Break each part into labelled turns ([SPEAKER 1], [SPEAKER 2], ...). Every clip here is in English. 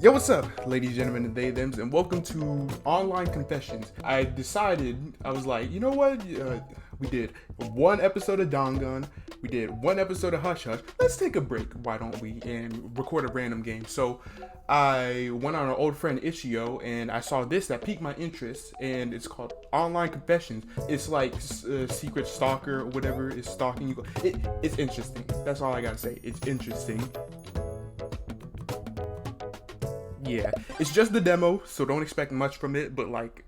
[SPEAKER 1] Yo, what's up, ladies, gentlemen, and they, thems, and welcome to Online Confessions. I was like, you know what? We did one episode of Dangan, we did one episode of Hush Hush. Let's take a break, why don't we, and record a random game. So I went on an old friend Ichio, and I saw this that piqued my interest, and it's called Online Confessions. It's like secret stalker or whatever is stalking you. It's interesting. That's all I gotta say. It's interesting. Yeah, it's just the demo, so don't expect much from it, but like,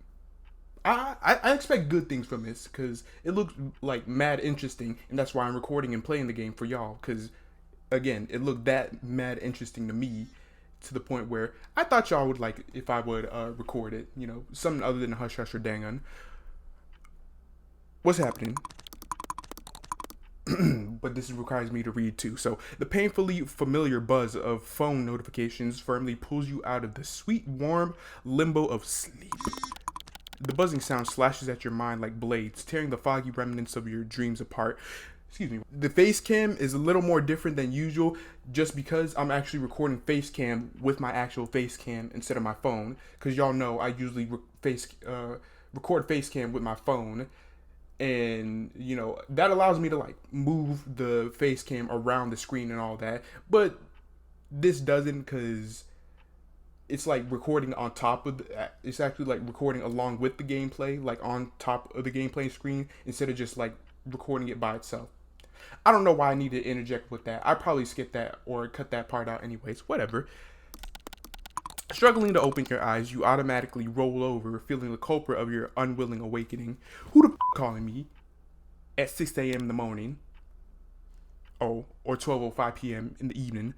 [SPEAKER 1] I expect good things from this, because it looks like mad interesting, and that's why I'm recording and playing the game for y'all, because, again, it looked that mad interesting to me, to the point where I thought y'all would like if I would record it, you know, something other than Hush Hush or Dangan. What's happening? But this requires me to read too. So the painfully familiar buzz of phone notifications firmly pulls you out of the sweet, warm limbo of sleep. The buzzing sound slashes at your mind like blades, tearing the foggy remnants of your dreams apart. Excuse me. The face cam is a little more different than usual just because I'm actually recording face cam with my actual face cam instead of my phone. Because y'all know I usually record face cam with my phone. And, you know, that allows me to, like, move the face cam around the screen and all that. But this doesn't, because it's, like, recording on top of it's actually, like, recording along with the gameplay, like, on top of the gameplay screen, instead of just, like, recording it by itself. I don't know why I need to interject with that. I probably skip that or cut that part out anyways. Whatever. Struggling to open your eyes, you automatically roll over, feeling the culprit of your unwilling awakening. Who the calling me at 6 a.m. in the morning? Oh, or 12:05 p.m. in the evening.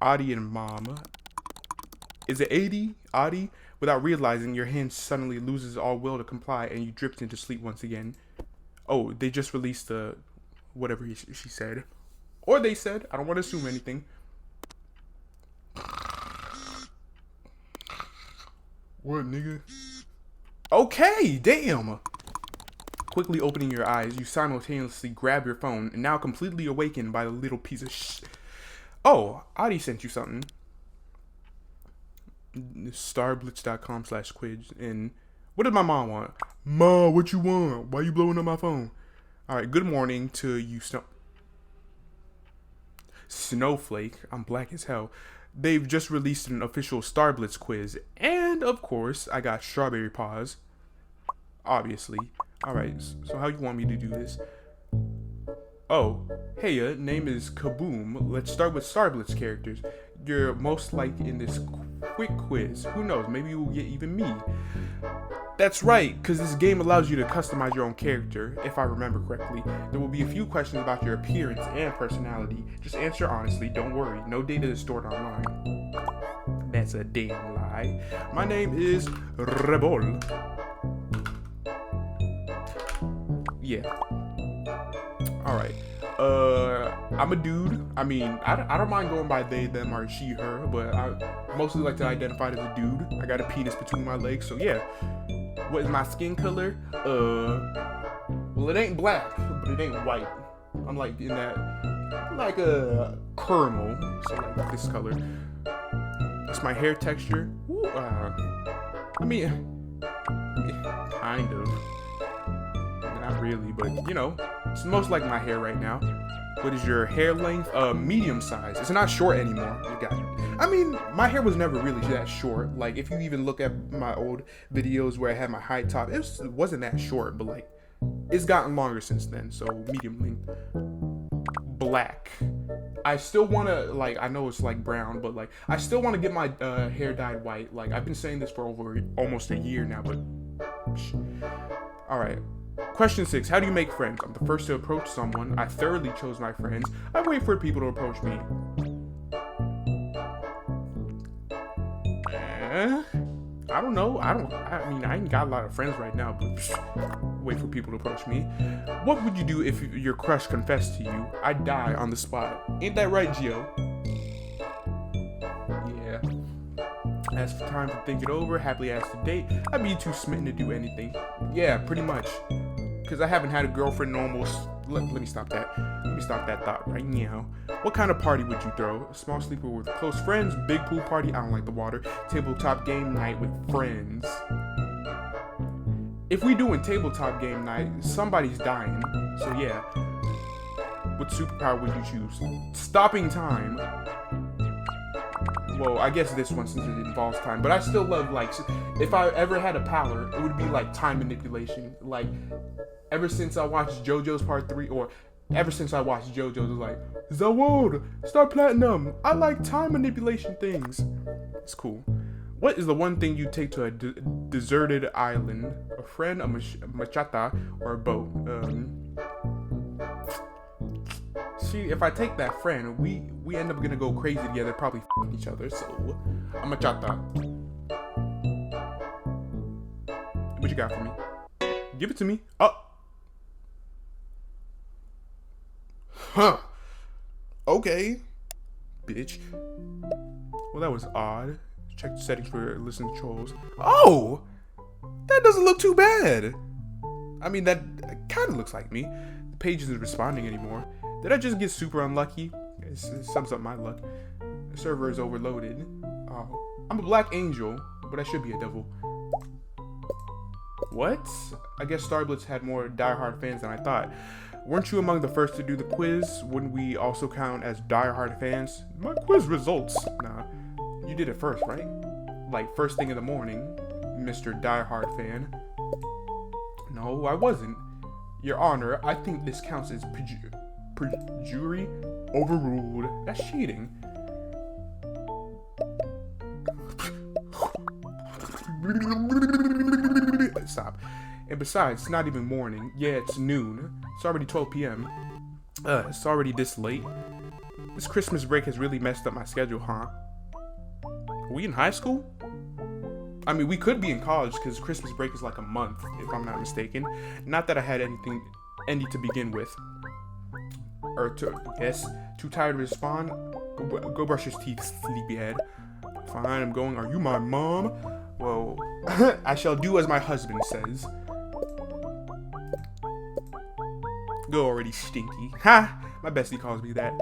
[SPEAKER 1] Adi and Mama. Is it Adi? Adi? Without realizing, your hand suddenly loses all will to comply and you drift into sleep once again. Oh, they just released the whatever she said. Or they said. I don't want to assume anything. What, nigga? Okay, damn. Quickly opening your eyes, you simultaneously grab your phone, and now completely awakened by the little piece of shit. Oh, Adi sent you something. Starblitz.com/quiz. And what did my mom want? Ma, what you want? Why you blowing up my phone? Alright, good morning to you, Snowflake. I'm black as hell. They've just released an official Starblitz quiz, and of course, I got strawberry paws. Obviously. Alright, so how you want me to do this? Oh, hey, name is Kaboom. Let's start with Starblitz characters. You're most liked in this quick quiz. Who knows, maybe you will get even me. That's right, because this game allows you to customize your own character, if I remember correctly. There will be a few questions about your appearance and personality. Just answer honestly, don't worry. No data is stored online. That's a damn lie. My name is Rebel. Yeah. Alright. I'm a dude. I mean, I don't mind going by they, them, or she, her, but I mostly like to identify as a dude. I got a penis between my legs, so yeah. What is my skin color? Well, it ain't black, but it ain't white. I'm like in that, like a caramel, so like this color. That's my hair texture. Ooh, I mean, kind of. Not really, but you know, it's most like my hair right now. What is your hair length? Medium size. It's not short anymore. You got it. I mean, my hair was never really that short. Like, if you even look at my old videos where I had my high top, it wasn't that short, but like, it's gotten longer since then. So medium length. Black. I still want to, like, I know it's like brown, but like, I still want to get my hair dyed white. Like, I've been saying this for over almost a year now, but all right. Question 6. How do you make friends? I'm the first to approach someone. I thoroughly chose my friends. I wait for people to approach me. I don't know. I mean, I ain't got a lot of friends right now, but wait for people to approach me. What would you do if your crush confessed to you? I'd die on the spot. Ain't that right, Gio? Yeah. As for time to think it over, happily asked to date, I'd be too smitten to do anything. Yeah, pretty much. Because I haven't had a girlfriend in almost... Let me stop that. Let me stop that thought right now. What kind of party would you throw? A small sleepover with close friends, big pool party, I don't like the water, tabletop game night with friends. If we doing tabletop game night, somebody's dying. So yeah. What superpower would you choose? Stopping time. Well, I guess this one since it involves time, but I still love, like, if I ever had a power, it would be like time manipulation. Like, ever since I watched JoJo's Part 3, or ever since I watched JoJo's, it was like, Zawod, Star Platinum, I like time manipulation things. It's cool. What is the one thing you take to a deserted island? A friend, a machata, or a boat? See, if I take that friend, we end up gonna go crazy together, probably f***ing each other, so a machata. What you got for me? Give it to me. Oh. Huh. Okay. Bitch. Well, that was odd. Check the settings for listening to trolls. Oh! That doesn't look too bad. I mean, that kind of looks like me. The page isn't responding anymore. Did I just get super unlucky? It sums up my luck. The server is overloaded. Oh. I'm a black angel, but I should be a devil. What? I guess Starblitz had more diehard fans than I thought. Weren't you among the first to do the quiz? Wouldn't we also count as diehard fans? My quiz results. Nah, you did it first, right? Like first thing in the morning, Mr. Diehard fan. No, I wasn't. Your Honor, I think this counts as perjury. Overruled. That's cheating. Stop. And besides, it's not even morning. Yeah, it's noon. It's already 12 p.m. It's already this late. This Christmas break has really messed up my schedule, huh? Are we in high school? I mean, we could be in college because Christmas break is like a month, if I'm not mistaken. Not that I had any to begin with. Yes, too tired to respond? Go brush your teeth, sleepyhead. Fine, I'm going. Are you my mom? Well, I shall do as my husband says. Go already, stinky. Ha! My bestie calls me that.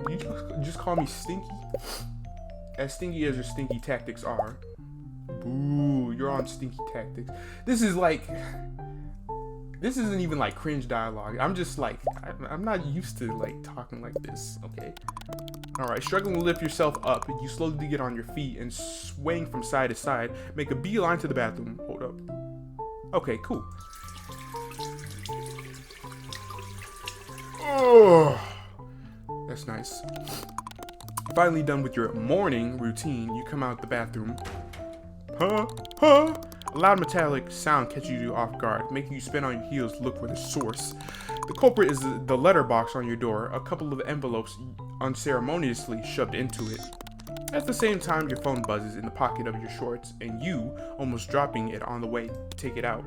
[SPEAKER 1] You just call me stinky? As stinky as your stinky tactics are. Boo, you're on stinky tactics. This isn't even like cringe dialogue. I'm just like, I'm not used to like talking like this, okay? Alright, struggling to lift yourself up, you slowly get on your feet and swaying from side to side, make a beeline to the bathroom. Hold up. Okay, cool. Oh, that's nice. Finally done with your morning routine, you come out the bathroom. Huh? A loud metallic sound catches you off guard, making you spin on your heels to look for the source. The culprit is the letterbox on your door, a couple of envelopes unceremoniously shoved into it. At the same time, your phone buzzes in the pocket of your shorts, and you almost dropping it on the way to take it out.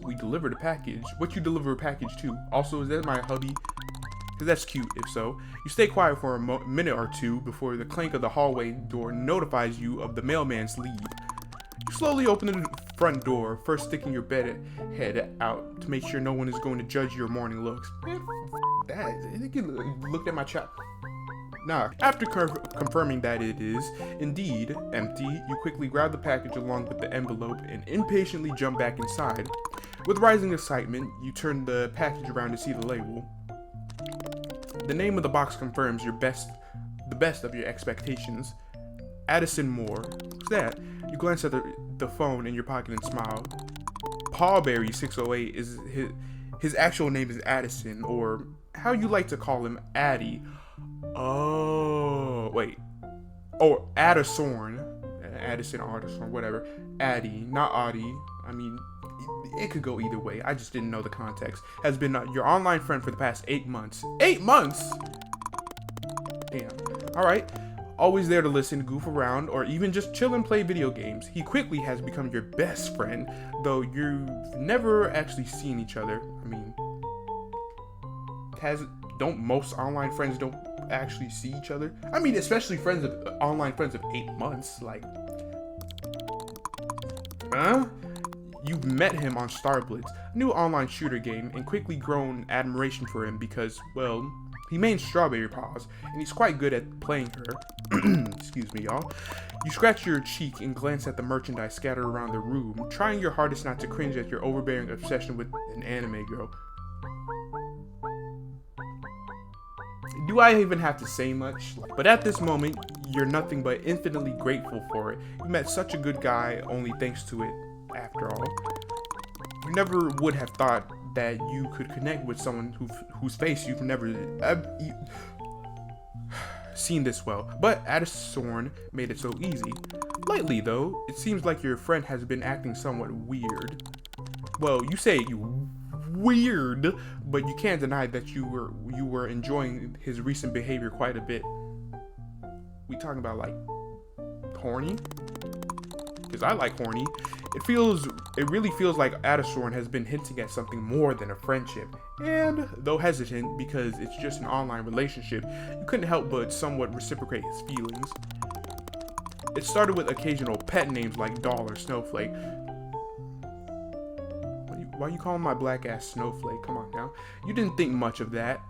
[SPEAKER 1] We delivered a package. What you deliver a package to? Also, is that my hubby? Because that's cute, if so. You stay quiet for a minute or two before the clank of the hallway door notifies you of the mailman's leave. You slowly open the front door, first sticking your head out to make sure no one is going to judge your morning looks. Man, that. You looked at my chat. Nah. After confirming that it is indeed empty, you quickly grab the package along with the envelope and impatiently jump back inside. With rising excitement, you turn the package around to see the label. The name of the box confirms the best of your expectations. Addison Moore. Who's that? You glance at the phone in your pocket and smile. Pawberry 608 is his actual name is Addison, or how you like to call him, Addy. Oh, wait. Or Addison, whatever. Addy, not Audie. I mean, it could go either way. I just didn't know the context. Has been your online friend for the past 8 months. 8 months? Damn. Alright. Always there to listen, goof around, or even just chill and play video games. He quickly has become your best friend, though you've never actually seen each other. I mean, don't most online friends don't actually see each other? I mean, especially online friends of 8 months. Like, huh? You've met him on Starblitz, a new online shooter game, and quickly grown admiration for him because, well, he mains Strawberry Paws, and he's quite good at playing her. Excuse me, y'all. You scratch your cheek and glance at the merchandise scattered around the room, trying your hardest not to cringe at your overbearing obsession with an anime girl. Do I even have to say much? But at this moment, you're nothing but infinitely grateful for it. You met such a good guy only thanks to it, after all. You never would have thought that you could connect with someone whose face you've never seen this well. But Addison made it so easy. Lately, though, it seems like your friend has been acting somewhat weird. Well, you say you weird, but you can't deny that you were enjoying his recent behavior quite a bit. We talking about like horny? Because I like horny. It really feels like Addison has been hinting at something more than a friendship. And though hesitant because it's just an online relationship, you couldn't help but somewhat reciprocate his feelings. It started with occasional pet names like Doll or Snowflake. Why you calling my black ass Snowflake? Come on now. You didn't think much of that,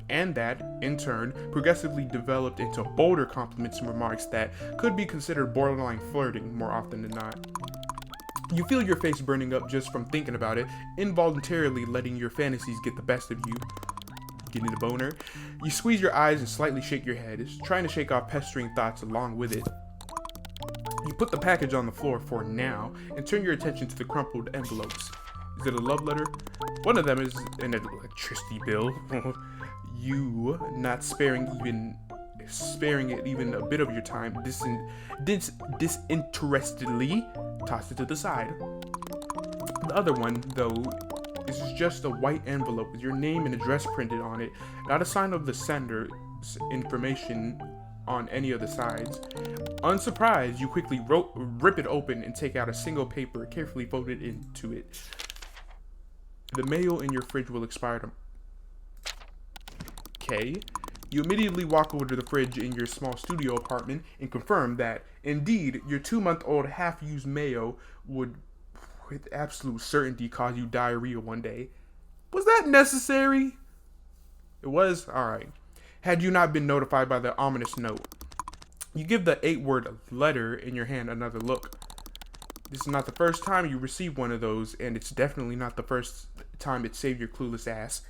[SPEAKER 1] and that, in turn, progressively developed into bolder compliments and remarks that could be considered borderline flirting more often than not. You feel your face burning up just from thinking about it, involuntarily letting your fantasies get the best of you. Getting a boner? You squeeze your eyes and slightly shake your head, trying to shake off pestering thoughts along with it. You put the package on the floor for now, and turn your attention to the crumpled envelopes. Is it a love letter? One of them is an electricity bill. You, not sparing it even a bit of your time, disinterestedly toss it to the side. The other one, though, is just a white envelope with your name and address printed on it, not a sign of the sender's information on any of the sides. Unsurprised, you quickly rip it open and take out a single paper carefully folded into it. The mail in your fridge will expire Okay. You immediately walk over to the fridge in your small studio apartment and confirm that, indeed, your 2-month-old half-used mayo would, with absolute certainty, cause you diarrhea one day. Was that necessary? It was? Alright. Had you not been notified by the ominous note. You give the 8-word letter in your hand another look. This is not the first time you received one of those, and it's definitely not the first time it saved your clueless ass.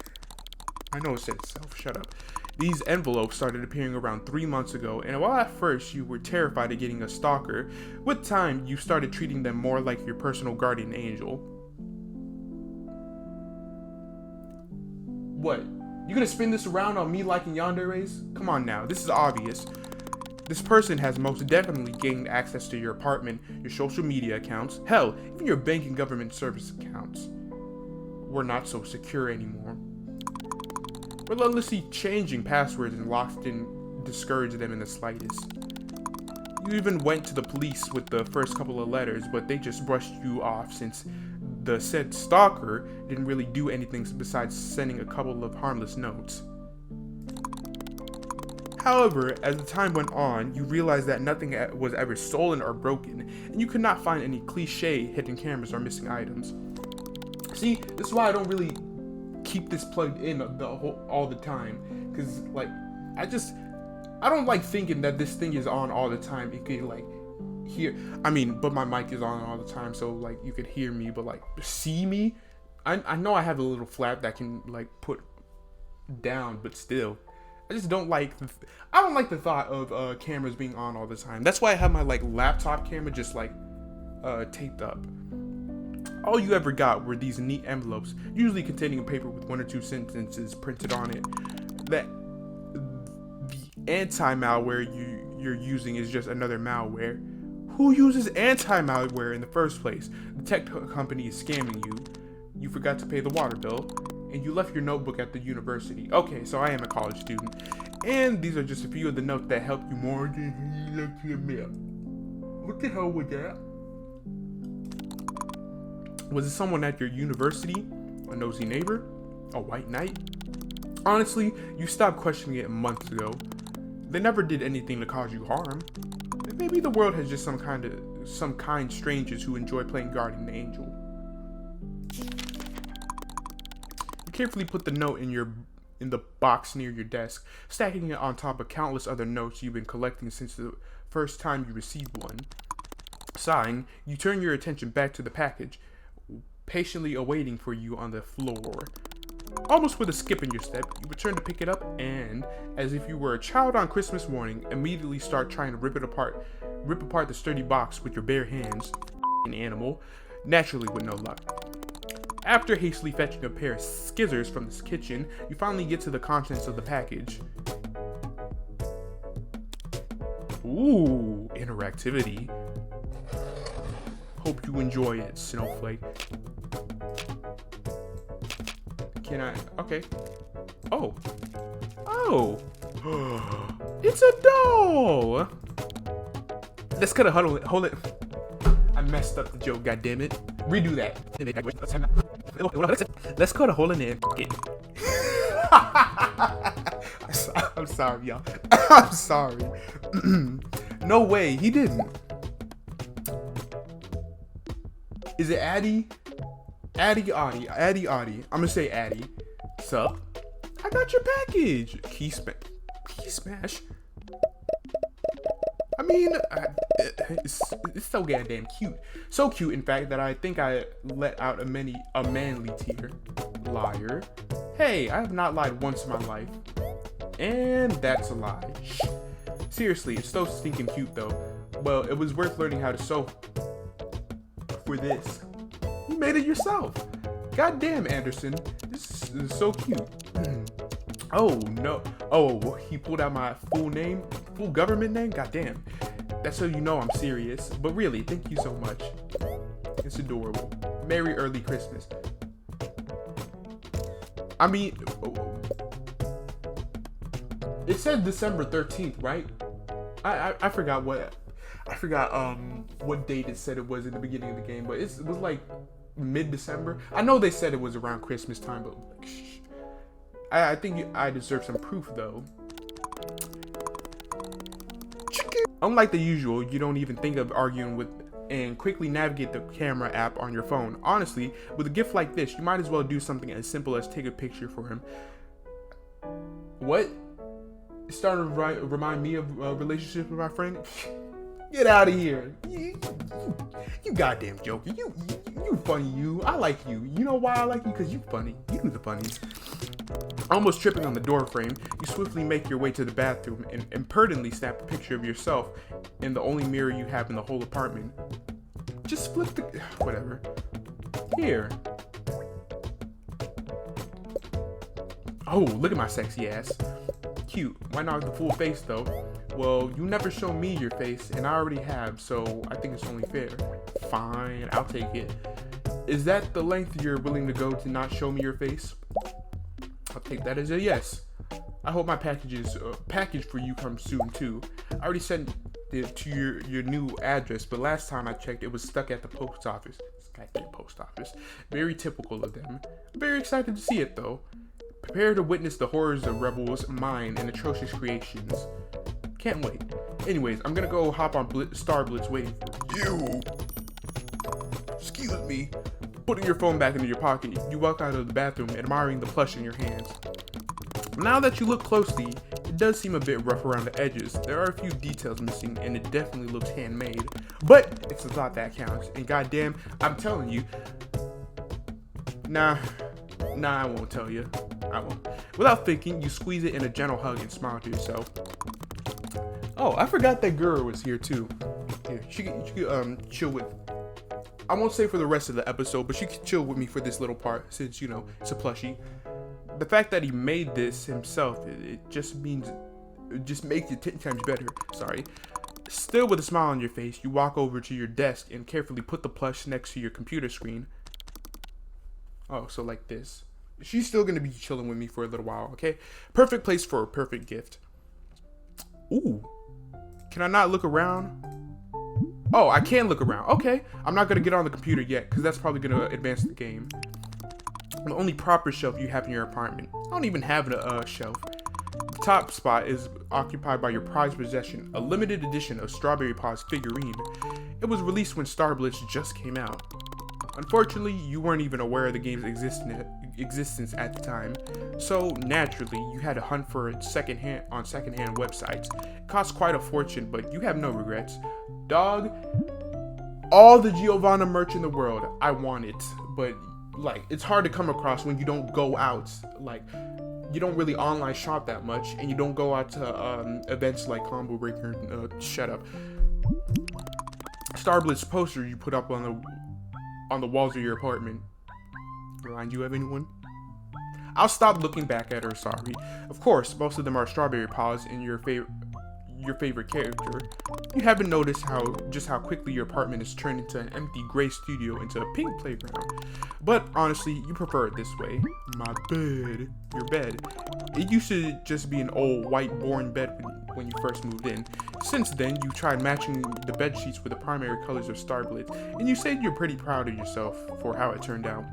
[SPEAKER 1] I know it said itself, shut up. These envelopes started appearing around 3 months ago, and while at first you were terrified of getting a stalker, with time you started treating them more like your personal guardian angel. What? You gonna spin this around on me liking yanderes? Come on now, this is obvious. This person has most definitely gained access to your apartment, your social media accounts, hell, even your bank and government service accounts. We're not so secure anymore. Relentlessly changing passwords and locks didn't discourage them in the slightest. You even went to the police with the first couple of letters, but they just brushed you off since the said stalker didn't really do anything besides sending a couple of harmless notes. However, as the time went on, you realized that nothing was ever stolen or broken, and you could not find any cliche hidden cameras or missing items. See, this is why I don't really keep this plugged in all the time, because like I don't like thinking that this thing is on all the time. It could like hear, but my mic is on all the time, so like you could hear me, but like see me. I know I have a little flap that can like put down, but still. I just don't like I don't like the thought of cameras being on all the time. That's why I have my like laptop camera just like taped up. All you ever got were these neat envelopes, usually containing a paper with 1 or 2 sentences printed on it. That the anti-malware you're using is just another malware. Who uses anti-malware in the first place? The tech company is scamming you. You forgot to pay the water bill. And you left your notebook at the university. Okay, so I am a college student. And these are just a few of the notes that help you more than you like to admit. What the hell was that? Was it someone at your university? A nosy neighbor? A white knight? Honestly, you stopped questioning it months ago. They never did anything to cause you harm. Maybe the world has just some kind strangers who enjoy playing guardian angel. You carefully put the note in the box near your desk, stacking it on top of countless other notes you've been collecting since the first time you received one. Sighing, you turn your attention back to the package, patiently awaiting for you on the floor. Almost with a skip in your step, you return to pick it up and, as if you were a child on Christmas morning, immediately start trying to rip apart the sturdy box with your bare hands. An animal, naturally with no luck. After hastily fetching a pair of scissors from the kitchen, you finally get to the contents of the package. Ooh, interactivity. Hope you enjoy it, Snowflake. Can I? Okay. Oh. Oh. It's a doll. Let's cut a hold it. I messed up the joke, goddammit. Redo that. Let's cut a hole in there. I'm sorry, y'all. I'm sorry. No way, he didn't. Is it Addy? Addy. I'm gonna say Addy. Sup? I got your package. Key smash. I mean, it's so goddamn cute. So cute, in fact, that I think I let out a manly tear. Liar. Hey, I have not lied once in my life. And that's a lie. Seriously, it's so stinking cute though. Well, it was worth learning how to sew for this. You made it yourself. Goddamn, Anderson. This is so cute. Oh, no. Oh, he pulled out my full government name? Goddamn. That's how you know I'm serious. But really, thank you so much. It's adorable. Merry early Christmas. I mean, it said December 13th, right? I forgot what date it said it was in the beginning of the game, but it was like mid-December. I know they said it was around Christmas time, but like, I think I deserve some proof though. Unlike the usual, you don't even think of arguing with and quickly navigate the camera app on your phone. Honestly, with a gift like this, you might as well do something as simple as take a picture for him. What? It started to remind me of a relationship with my friend. Get out of here. You goddamn joker. You funny, you. I like you. You know why I like you? Because you funny. You do the funnies. Almost tripping on the door frame, you swiftly make your way to the bathroom and impertinently snap a picture of yourself in the only mirror you have in the whole apartment. Just flip the... whatever. Here. Oh, look at my sexy ass. Cute. Why not the full face though? Well, you never show me your face, and I already have, so I think it's only fair. Fine, I'll take it. Is that the length you're willing to go to not show me your face? I'll take that as a yes. I hope my package for you comes soon too. I already sent it to your new address, but last time I checked, it was stuck at the post office. This goddamn post office. Very typical of them. I'm very excited to see it though. Prepare to witness the horrors of Rebel's mind and atrocious creations. Can't wait. Anyways, I'm gonna go hop on Star Blitz waiting for you. Excuse me. Putting your phone back into your pocket, you walk out of the bathroom admiring the plush in your hands. Now that you look closely, it does seem a bit rough around the edges. There are a few details missing and it definitely looks handmade. But it's the thought that counts. And goddamn, I'm telling you. Nah, I won't tell you. I won't. Without thinking, you squeeze it in a gentle hug and smile to yourself. Oh, I forgot that girl was here too. Here, she could chill with. I won't say for the rest of the episode, but she could chill with me for this little part since, you know, it's a plushie. The fact that he made this himself, it just makes it 10 times better. Sorry. Still with a smile on your face, you walk over to your desk and carefully put the plush next to your computer screen. Oh, so like this. She's still going to be chilling with me for a little while, okay? Perfect place for a perfect gift. Ooh. Can I not look around? Oh, I can look around. Okay. I'm not going to get on the computer yet because that's probably going to advance the game. The only proper shelf you have in your apartment. I don't even have a shelf. The top spot is occupied by your prized possession, a limited edition of Strawberry Paws figurine. It was released when Star Blitz just came out. Unfortunately, you weren't even aware of the game's existence at the time, so naturally, you had to hunt for it secondhand websites. It cost quite a fortune, but you have no regrets. Dog, all the Giovanna merch in the world, I want it, but like, it's hard to come across when you don't go out, like, you don't really online shop that much, and you don't go out to events like Combo Breaker, shut up. Star Blitz poster you put up on the walls of your apartment. Remind you of anyone? I'll stop looking back at her, sorry. Of course, most of them are Strawberry Paws and your favorite character. You haven't noticed just how quickly your apartment is turned into an empty gray studio into a pink playground. But honestly, you prefer it this way. My bed. Your bed. It used to just be an old white boring bed when you first moved in. Since then, you tried matching the bed sheets with the primary colors of Star Blitz, and you said you're pretty proud of yourself for how it turned out.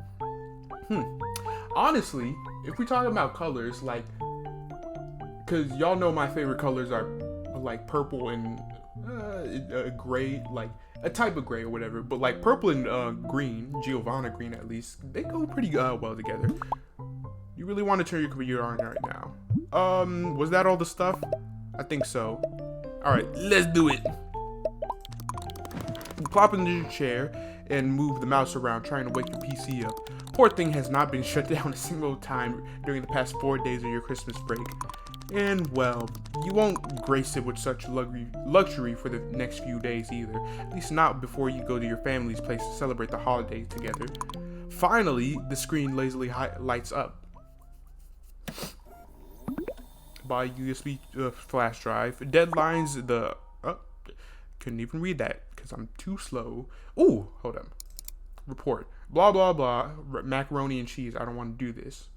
[SPEAKER 1] Honestly, if we talk about colors, like, cause y'all know my favorite colors are like purple and gray, like a type of gray or whatever, but like purple and green, Giovanna green at least, they go pretty well together. You really want to turn your computer on right now? Was that all the stuff? I think so. All right, let's do it. Plop into your chair and move the mouse around, trying to wake your PC up. Poor thing has not been shut down a single time during the past 4 days of your Christmas break. And, well, you won't grace it with such luxury for the next few days either. At least not before you go to your family's place to celebrate the holiday together. Finally, the screen lazily lights up. By USB flash drive. Deadlines, couldn't even read that because I'm too slow. Ooh, hold up. Report. Blah, blah, blah. Macaroni and cheese. I don't want to do this.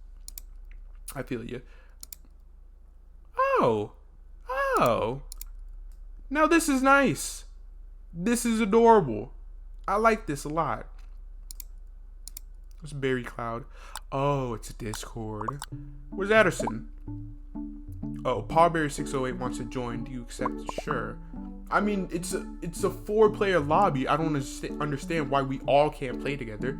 [SPEAKER 1] I feel you. Oh. Now this is nice. This is adorable. I like this a lot. It's Berry Cloud. Oh, it's a Discord. Where's Addison? Oh, Pawberry608 wants to join. Do you accept? Sure. I mean, it's a 4-player lobby. I don't understand why we all can't play together.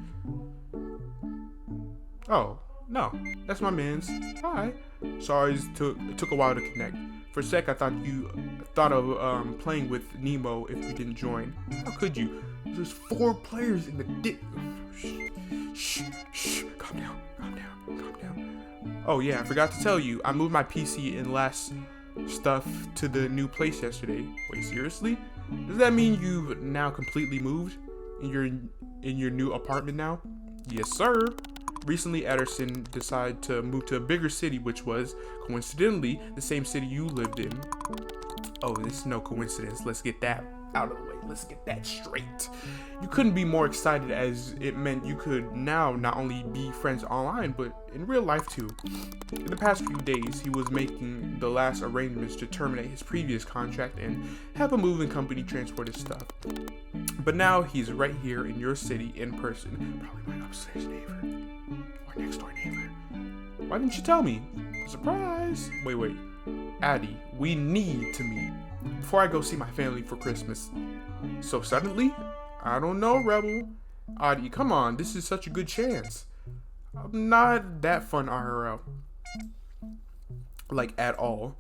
[SPEAKER 1] Oh, no. That's my man's. Hi. Sorry, it took a while to connect. For a sec, I thought you thought of playing with Nemo if you didn't join. How could you? There's 4 players in the Shh. Calm down. Oh yeah, I forgot to tell you. I moved my PC and last stuff to the new place yesterday. Wait, seriously? Does that mean you've now completely moved? In your new apartment now? Yes, sir. Recently, Ederson decided to move to a bigger city, which was, coincidentally, the same city you lived in. Oh, this is no coincidence. Let's get that out of the way. Let's get that straight. You couldn't be more excited, as it meant you could now not only be friends online, but in real life too. In the past few days, he was making the last arrangements to terminate his previous contract and have a moving company transport his stuff. But now he's right here in your city in person. Probably my upstairs neighbor. Or next door neighbor. Why didn't you tell me? Surprise! Wait. Addie, we need to meet before I go see my family for Christmas. So suddenly? I don't know, Rebel. Addie, come on, this is such a good chance. I'm not that fun IRL. Like, at all.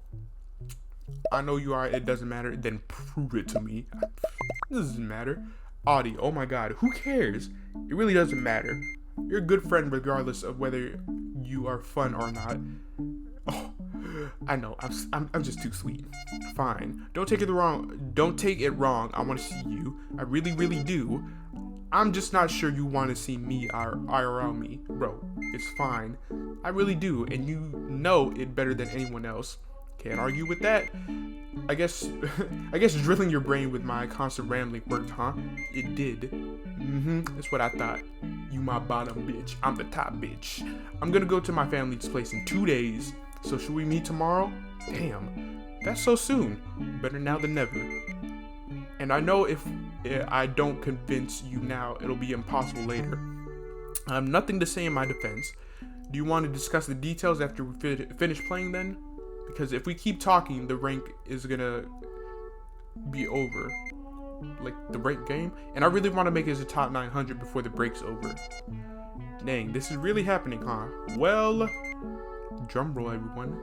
[SPEAKER 1] I know you are, it doesn't matter, then prove it to me. It doesn't matter. Audie, oh my god, who cares? It really doesn't matter. You're a good friend regardless of whether you are fun or not. Oh, I know, I'm just too sweet. Fine. Don't take it wrong. I want to see you. I really do. I'm just not sure you want to see me or IRL me. Bro, it's fine. I really do, and you know it better than anyone else. Can't argue with that. I guess drilling your brain with my constant rambling worked, huh? It did. That's what I thought. You my bottom bitch. I'm the top bitch. I'm gonna go to my family's place in 2 days. So should we meet tomorrow? Damn, that's so soon. Better now than never. And I know if I don't convince you now, it'll be impossible later. I have nothing to say in my defense. Do you want to discuss the details after we finish playing then? Because if we keep talking, the rank is gonna be over. Like the rank game. And I really want to make it as a top 900 before the break's over. Dang, this is really happening, huh? Well, drum roll, everyone.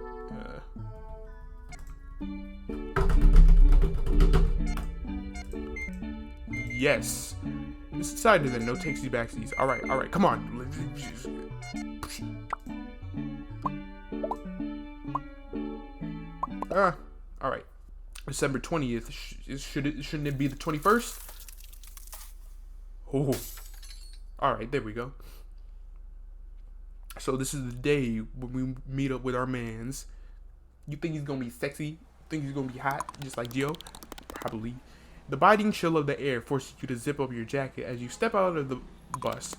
[SPEAKER 1] Yes. This decided that no takesies backsies. Alright, come on. Alright. December 20th. Shouldn't it be the 21st? Oh. Alright, there we go. So this is the day when we meet up with our mans. You think he's gonna be sexy? Think he's gonna be hot? Just like Gio? Probably. The biting chill of the air forces you to zip up your jacket as you step out of the bus.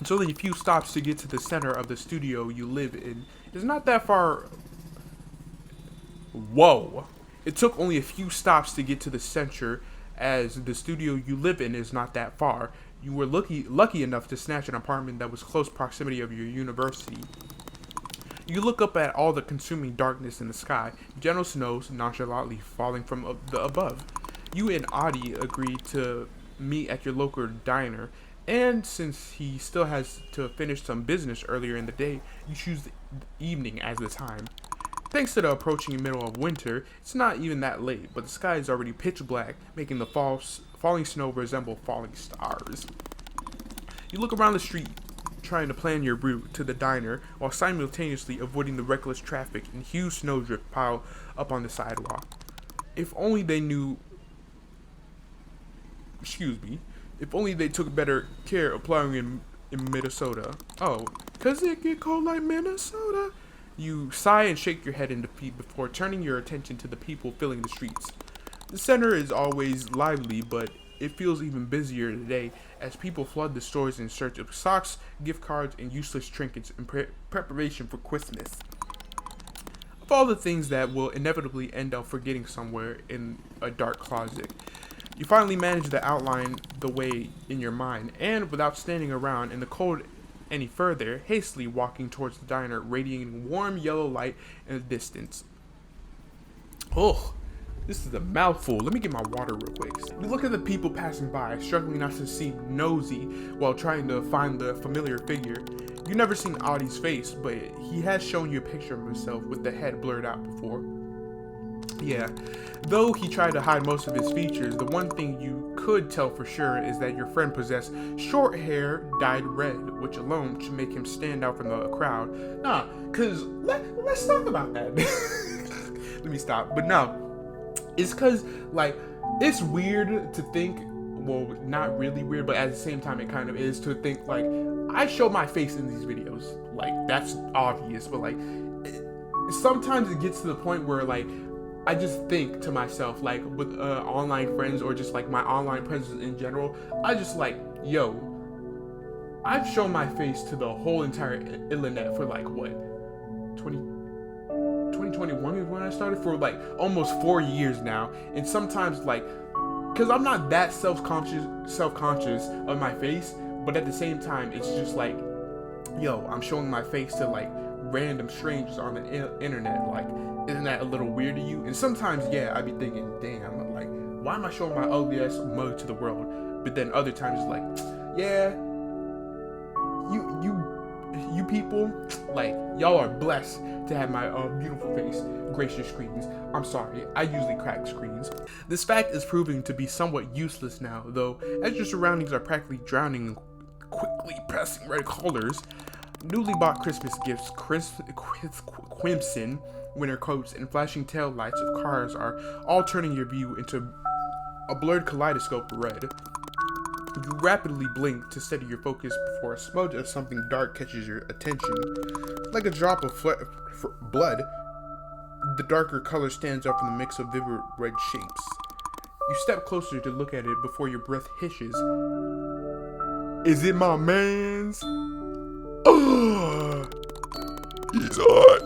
[SPEAKER 1] It's only a few stops to get to the center of the studio you live in. It's not that far. Whoa. It took only a few stops to get to the center, as the studio you live in is not that far. You were lucky enough to snatch an apartment that was close proximity of your university. You look up at all the consuming darkness in the sky, gentle snows nonchalantly falling from the above. You and Adi agree to meet at your local diner, and since he still has to finish some business earlier in the day, you choose the evening as the time. Thanks to the approaching middle of winter, it's not even that late, but the sky is already pitch black, making the falling snow resemble falling stars. You look around the street, trying to plan your route to the diner, while simultaneously avoiding the reckless traffic and huge snowdrift piled up on the sidewalk. If only they knew... If only they took better care of plowing in Minnesota. Oh, 'cause it get cold like Minnesota? You sigh and shake your head in defeat before turning your attention to the people filling the streets. The center is always lively, but it feels even busier today as people flood the stores in search of socks, gift cards, and useless trinkets in preparation for Christmas. Of all the things that will inevitably end up forgetting somewhere in a dark closet, you finally manage to outline the way in your mind, and without standing around in the cold any further, hastily walking towards the diner, radiating warm yellow light in the distance. Oh, this is a mouthful. Let me get my water real quick. You look at the people passing by, struggling not to seem nosy while trying to find the familiar figure. You've never seen Adi's face, but he has shown you a picture of himself with the head blurred out before. Yeah, though he tried to hide most of his features, the one thing you could tell for sure is that your friend possessed short hair dyed red, which alone should make him stand out from the crowd. Nah, cause let's talk about that. Let me stop. But no, it's cause like it's weird to think. Well, not really weird, but at the same time, it kind of is to think like I show my face in these videos. Like that's obvious, but like sometimes it gets to the point where like I just think to myself, like with online friends or just like my online presence in general, I just like, yo, I've shown my face to the whole entire internet for like what, 2021 is when I started, for like almost 4 years now, and sometimes like, cause I'm not that self-conscious of my face, but at the same time, it's just like, yo, I'm showing my face to like random strangers on the internet, like, isn't that a little weird to you? And sometimes, yeah, I be thinking, damn, like, why am I showing my ugly ass mug to the world? But then other times, it's like, yeah, you people, like, y'all are blessed to have my beautiful face grace your screens. I'm sorry, I usually crack screens. This fact is proving to be somewhat useless now, though, as your surroundings are practically drowning in quickly passing red colors. Newly bought Christmas gifts, crimson winter coats, and flashing tail lights of cars are all turning your view into a blurred kaleidoscope of red. You rapidly blink to steady your focus before a smudge of something dark catches your attention. Like a drop of blood, the darker color stands out from the mix of vivid red shapes. You step closer to look at it before your breath hisses. Is it my man's? He's hot.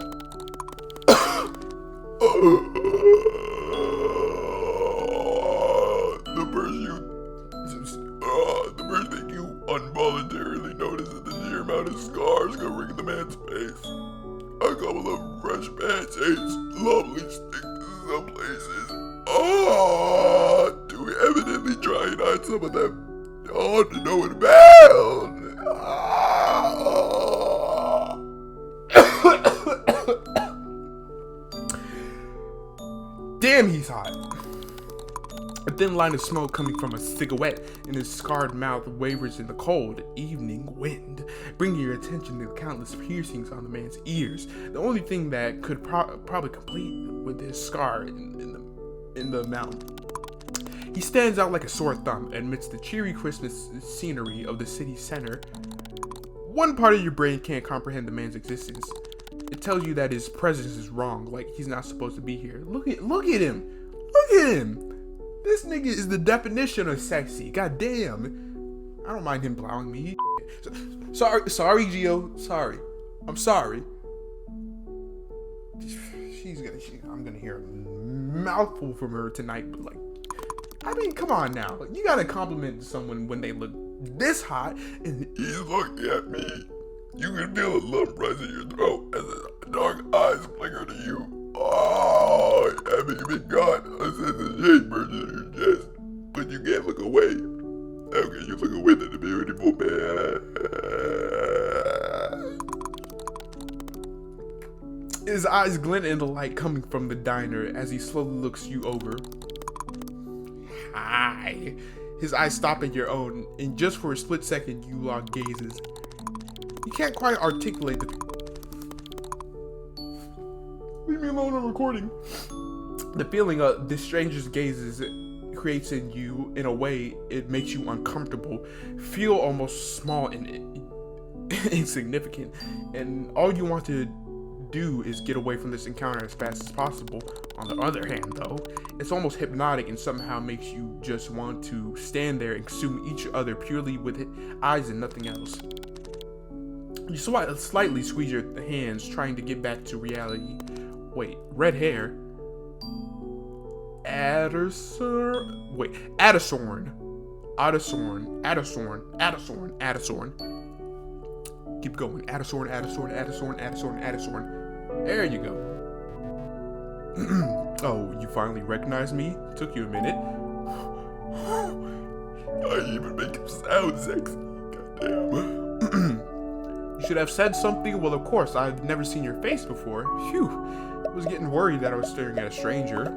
[SPEAKER 1] The first thing you involuntarily notice is the sheer amount of scars covering the man's face. A couple of fresh band-aids
[SPEAKER 2] lovely stick to some places. Oh, do we evidently try and hide some of them? Oh, to no one bound.
[SPEAKER 1] Damn, he's hot. A thin line of smoke coming from a cigarette in his scarred mouth wavers in the cold evening wind, bringing your attention to the countless piercings on the man's ears. The only thing that could probably complete with his scar in the mouth. He stands out like a sore thumb amidst the cheery Christmas scenery of the city center. One part of your brain can't comprehend the man's existence. It tells you that his presence is wrong, like he's not supposed to be here. Look at him. Look at him. This nigga is the definition of sexy. God damn. I don't mind him plowing me. Sorry, Gio. Sorry. I'm sorry. I'm gonna hear a mouthful from her tonight, but like, I mean, come on now. You gotta compliment someone when they look this hot and
[SPEAKER 2] he's looking at me. You can feel a lump rise in your throat as the dark eyes flicker to you. Oh, haven't you been gone? A sense of shame burns in your chest, but you can't look away. How can you look away at the beautiful man?
[SPEAKER 1] His eyes glint in the light coming from the diner as he slowly looks you over. Hi. His eyes stop at your own, and just for a split second, you lock gazes. You can't quite articulate the... Leave me alone, I'm recording. The feeling of this stranger's gazes creates in you, in a way, it makes you uncomfortable, feel almost small and insignificant, and all you want to do is get away from this encounter as fast as possible. On the other hand, though, it's almost hypnotic and somehow makes you just want to stand there and consume each other purely with eyes and nothing else. You slightly squeeze your hands, trying to get back to reality. Wait, red hair? Addersorn? Wait, Addersorn. Keep going. Addersorn. There you go. Oh, you finally recognized me? Took you a minute.
[SPEAKER 2] I even make him sound sexy. Goddamn.
[SPEAKER 1] You should have said something. Well, of course, I've never seen your face before. Phew. I was getting worried that I was staring at a stranger.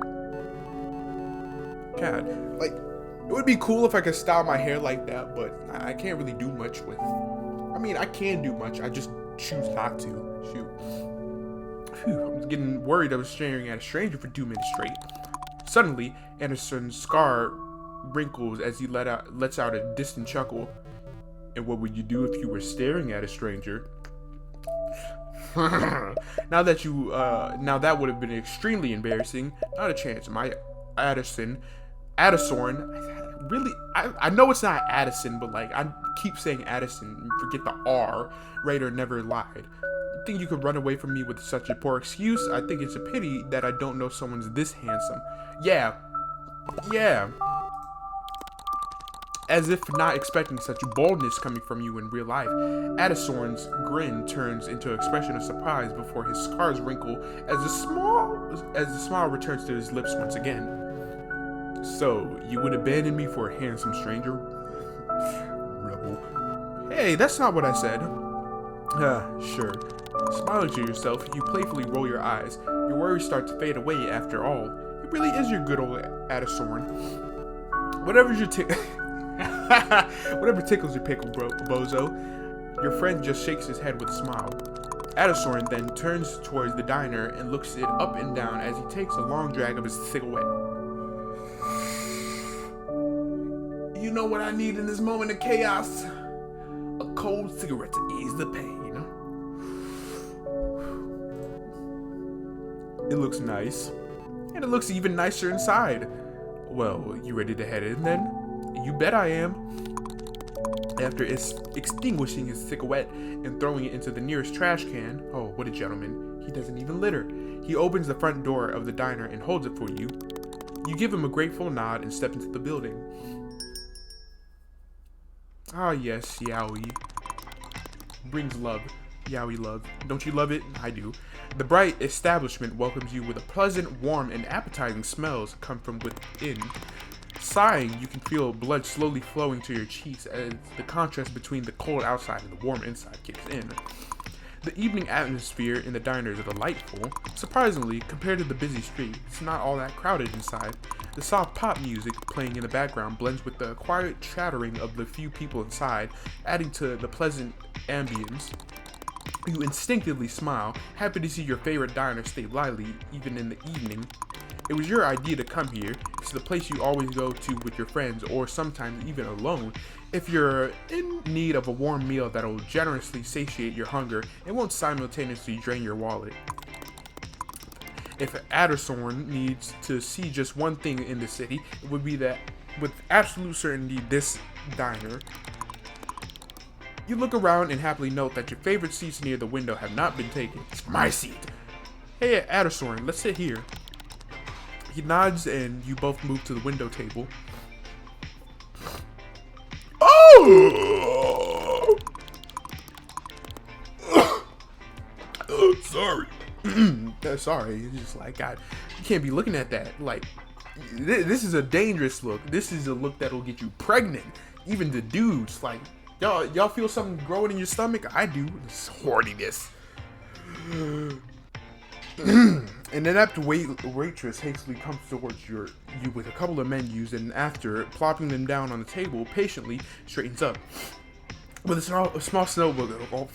[SPEAKER 1] God, like, it would be cool if I could style my hair like that, but I can't really do much with... I mean, I can do much. I just choose not to. Shoot. Phew, I was getting worried I was staring at a stranger for 2 minutes straight. Suddenly, Anderson's scar wrinkles as he lets out a distant chuckle. And what would you do if you were staring at a stranger? Now that would have been extremely embarrassing. Not a chance. My Addersorn. Really, I know it's not Addison, but like I keep saying Addison. Forget the R. Raider never lied. You think you could run away from me with such a poor excuse? I think it's a pity that I don't know someone's this handsome. Yeah. As if not expecting such boldness coming from you in real life, Addersorn's grin turns into an expression of surprise before his scars wrinkle as the smile returns to his lips once again. So, you would abandon me for a handsome stranger? Rebel. Hey, that's not what I said. Sure. Smiling to yourself, you playfully roll your eyes. Your worries start to fade away after all. It really is your good old Addersorn. Whatever tickles your pickle, bozo. Your friend just shakes his head with a smile. Addersorn then turns towards the diner and looks it up and down as he takes a long drag of his cigarette. You know what I need in this moment of chaos? A cold cigarette to ease the pain. It looks nice. And it looks even nicer inside. Well, you ready to head in then? You bet I am. After extinguishing his cigarette and throwing it into the nearest trash can, oh, what a gentleman. He doesn't even litter. He opens the front door of the diner and holds it for you. You give him a grateful nod and step into the building. Ah, yes, Yowie. Brings love. Yeah, we love. Don't you love it? I do. The bright establishment welcomes you with a pleasant, warm, and appetizing smells come from within. Sighing, you can feel blood slowly flowing to your cheeks as the contrast between the cold outside and the warm inside kicks in. The evening atmosphere in the diner is delightful. Surprisingly, compared to the busy street, it's not all that crowded inside. The soft pop music playing in the background blends with the quiet chattering of the few people inside, adding to the pleasant ambience. You instinctively smile, happy to see your favorite diner stay lively even in the evening. It was your idea to come here. It's the place you always go to with your friends or sometimes even alone. If you're in need of a warm meal that'll generously satiate your hunger, it won't simultaneously drain your wallet. If Addersorn needs to see just one thing in the city, it would be that, with absolute certainty, this diner. You look around and happily note that your favorite seats near the window have not been taken. It's my seat. Hey, Addersorn, let's sit here. He nods and you both move to the window table.
[SPEAKER 2] Oh! Sorry.
[SPEAKER 1] Sorry, it's just like, God, you can't be looking at that. Like, this is a dangerous look. This is a look that'll get you pregnant. Even the dudes, like, y'all feel something growing in your stomach? I do. This horniness. An inept waitress hastily comes towards you with a couple of menus, and after plopping them down on the table, patiently straightens up. With a small snowball.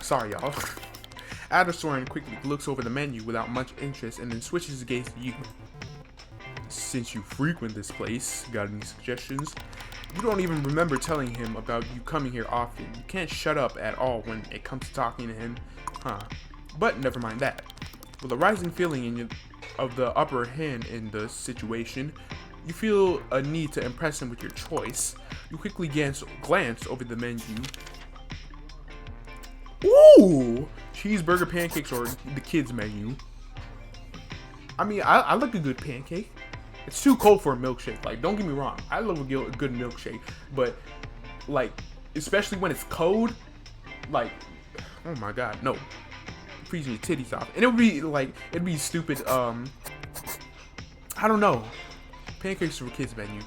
[SPEAKER 1] Sorry, y'all. Addersorn quickly looks over the menu without much interest and then switches his gaze to you. Since you frequent this place, got any suggestions? You don't even remember telling him about you coming here often. You can't shut up at all when it comes to talking to him. Huh. But never mind that. With a rising feeling of the upper hand in the situation, you feel a need to impress him with your choice. You quickly glance over the menu. Ooh! Cheeseburger pancakes or the kids menu. I mean, I like a good pancake. It's too cold for a milkshake. Like, don't get me wrong. I love a good milkshake. But, like, especially when it's cold, like, oh my God, no. Freezing your titties off. And it would be, like, it'd be stupid, I don't know. Pancakes for kids menu.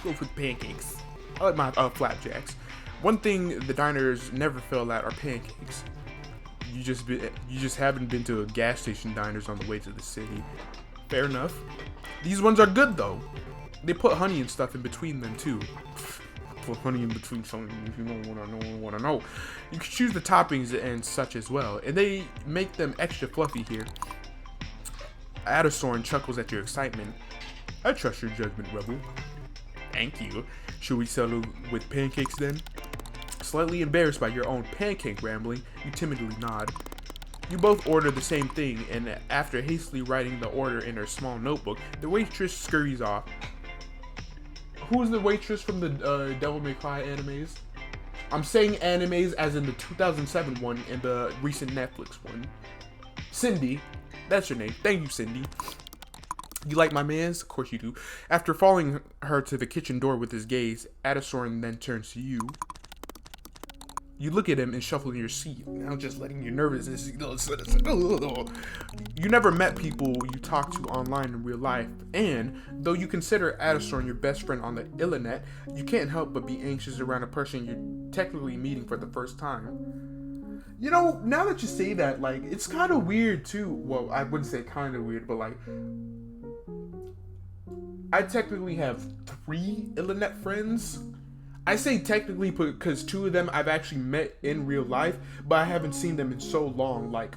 [SPEAKER 1] Go for the pancakes. I like my flapjacks. One thing the diners never fail at are pancakes. You just haven't been to a gas station diners on the way to the city. Fair enough. These ones are good though. They put honey and stuff in between them too. Put honey in between something if you don't wanna know. You can choose the toppings and such as well, and they make them extra fluffy here. Addersorn chuckles at your excitement. I trust your judgment, Rebel. Thank you. Should we settle with pancakes then? Slightly embarrassed by your own pancake rambling, you timidly nod. You both order the same thing, and after hastily writing the order in her small notebook, the waitress scurries off. Who is the waitress from the Devil May Cry animes? I'm saying animes as in the 2007 one and the recent Netflix one. Cindy. That's your name. Thank you, Cindy. You like my mans? Of course you do. After following her to the kitchen door with his gaze, Addersorn then turns to you. You look at him and shuffle in your seat, now just letting your nervousness. You never met people you talk to online in real life, and though you consider Addersorn your best friend on the internet, you can't help but be anxious around a person you're technically meeting for the first time. You know, now that you say that, like, it's kind of weird too. Well, I wouldn't say kind of weird, but like, I technically have 3 internet friends. I say technically because 2 of them I've actually met in real life, but I haven't seen them in so long. Like,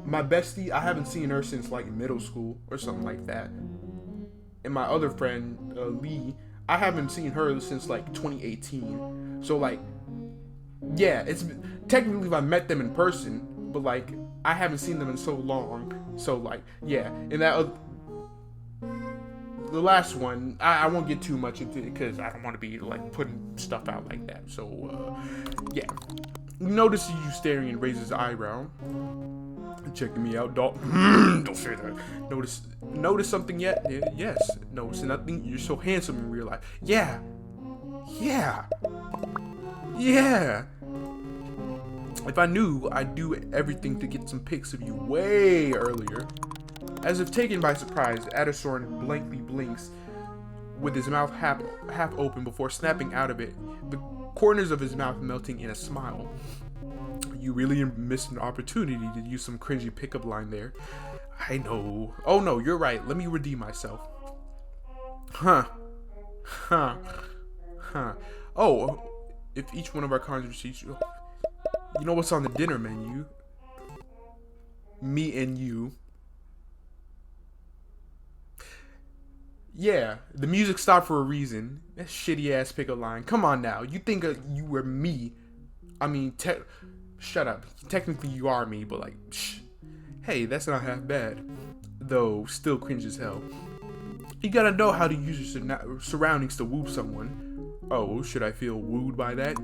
[SPEAKER 1] my bestie, I haven't seen her since like middle school or something like that. And my other friend, Lee, I haven't seen her since like 2018. So like, yeah, it's technically I met them in person, but like I haven't seen them in so long. So like, yeah, and that the last one, I won't get too much into it because I don't want to be like putting stuff out like that. So yeah, notices you staring and raises his eyebrow. Checking me out, dog. Don't say that. Notice something yet? Yes. Notice nothing. You're so handsome in real life. Yeah. Yeah. If I knew, I'd do everything to get some pics of you way earlier. As if taken by surprise, Addersorn blankly blinks with his mouth half open before snapping out of it, the corners of his mouth melting in a smile. You really missed an opportunity to use some cringy pickup line there. I know. Oh no, you're right. Let me redeem myself. Huh. Oh, if each one of our conversations... You know what's on the dinner menu? Me and you. Yeah, the music stopped for a reason. That shitty ass pickup line. Come on now. You think you were me. I mean, shut up. Technically you are me, but like, shh. Hey, that's not half bad. Though, still cringe as hell. You gotta know how to use your surroundings to woo someone. Oh, should I feel wooed by that?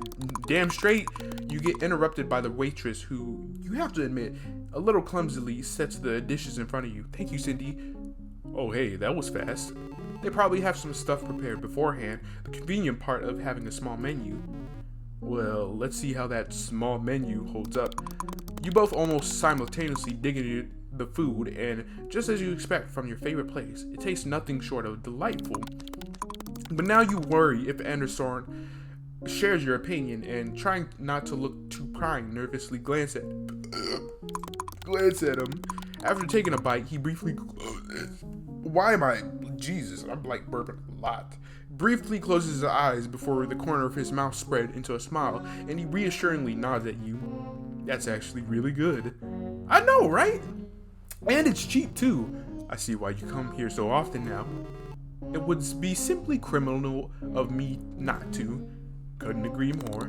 [SPEAKER 1] Damn straight, you get interrupted by the waitress who, you have to admit, a little clumsily sets the dishes in front of you. Thank you, Cindy. Oh, hey, that was fast. They probably have some stuff prepared beforehand, the convenient part of having a small menu. Well, let's see how that small menu holds up. You both almost simultaneously dig into the food, and just as you expect from your favorite place, it tastes nothing short of delightful. But now you worry if Anderson shares your opinion, and trying not to look too prying, nervously glance at him. After taking a bite, he briefly... Why am I... Jesus, I'm like burping a lot. Briefly closes his eyes before the corner of his mouth spread into a smile, and he reassuringly nods at you. That's actually really good. I know, right? And it's cheap too. I see why you come here so often now. It would be simply criminal of me not to. Couldn't agree more.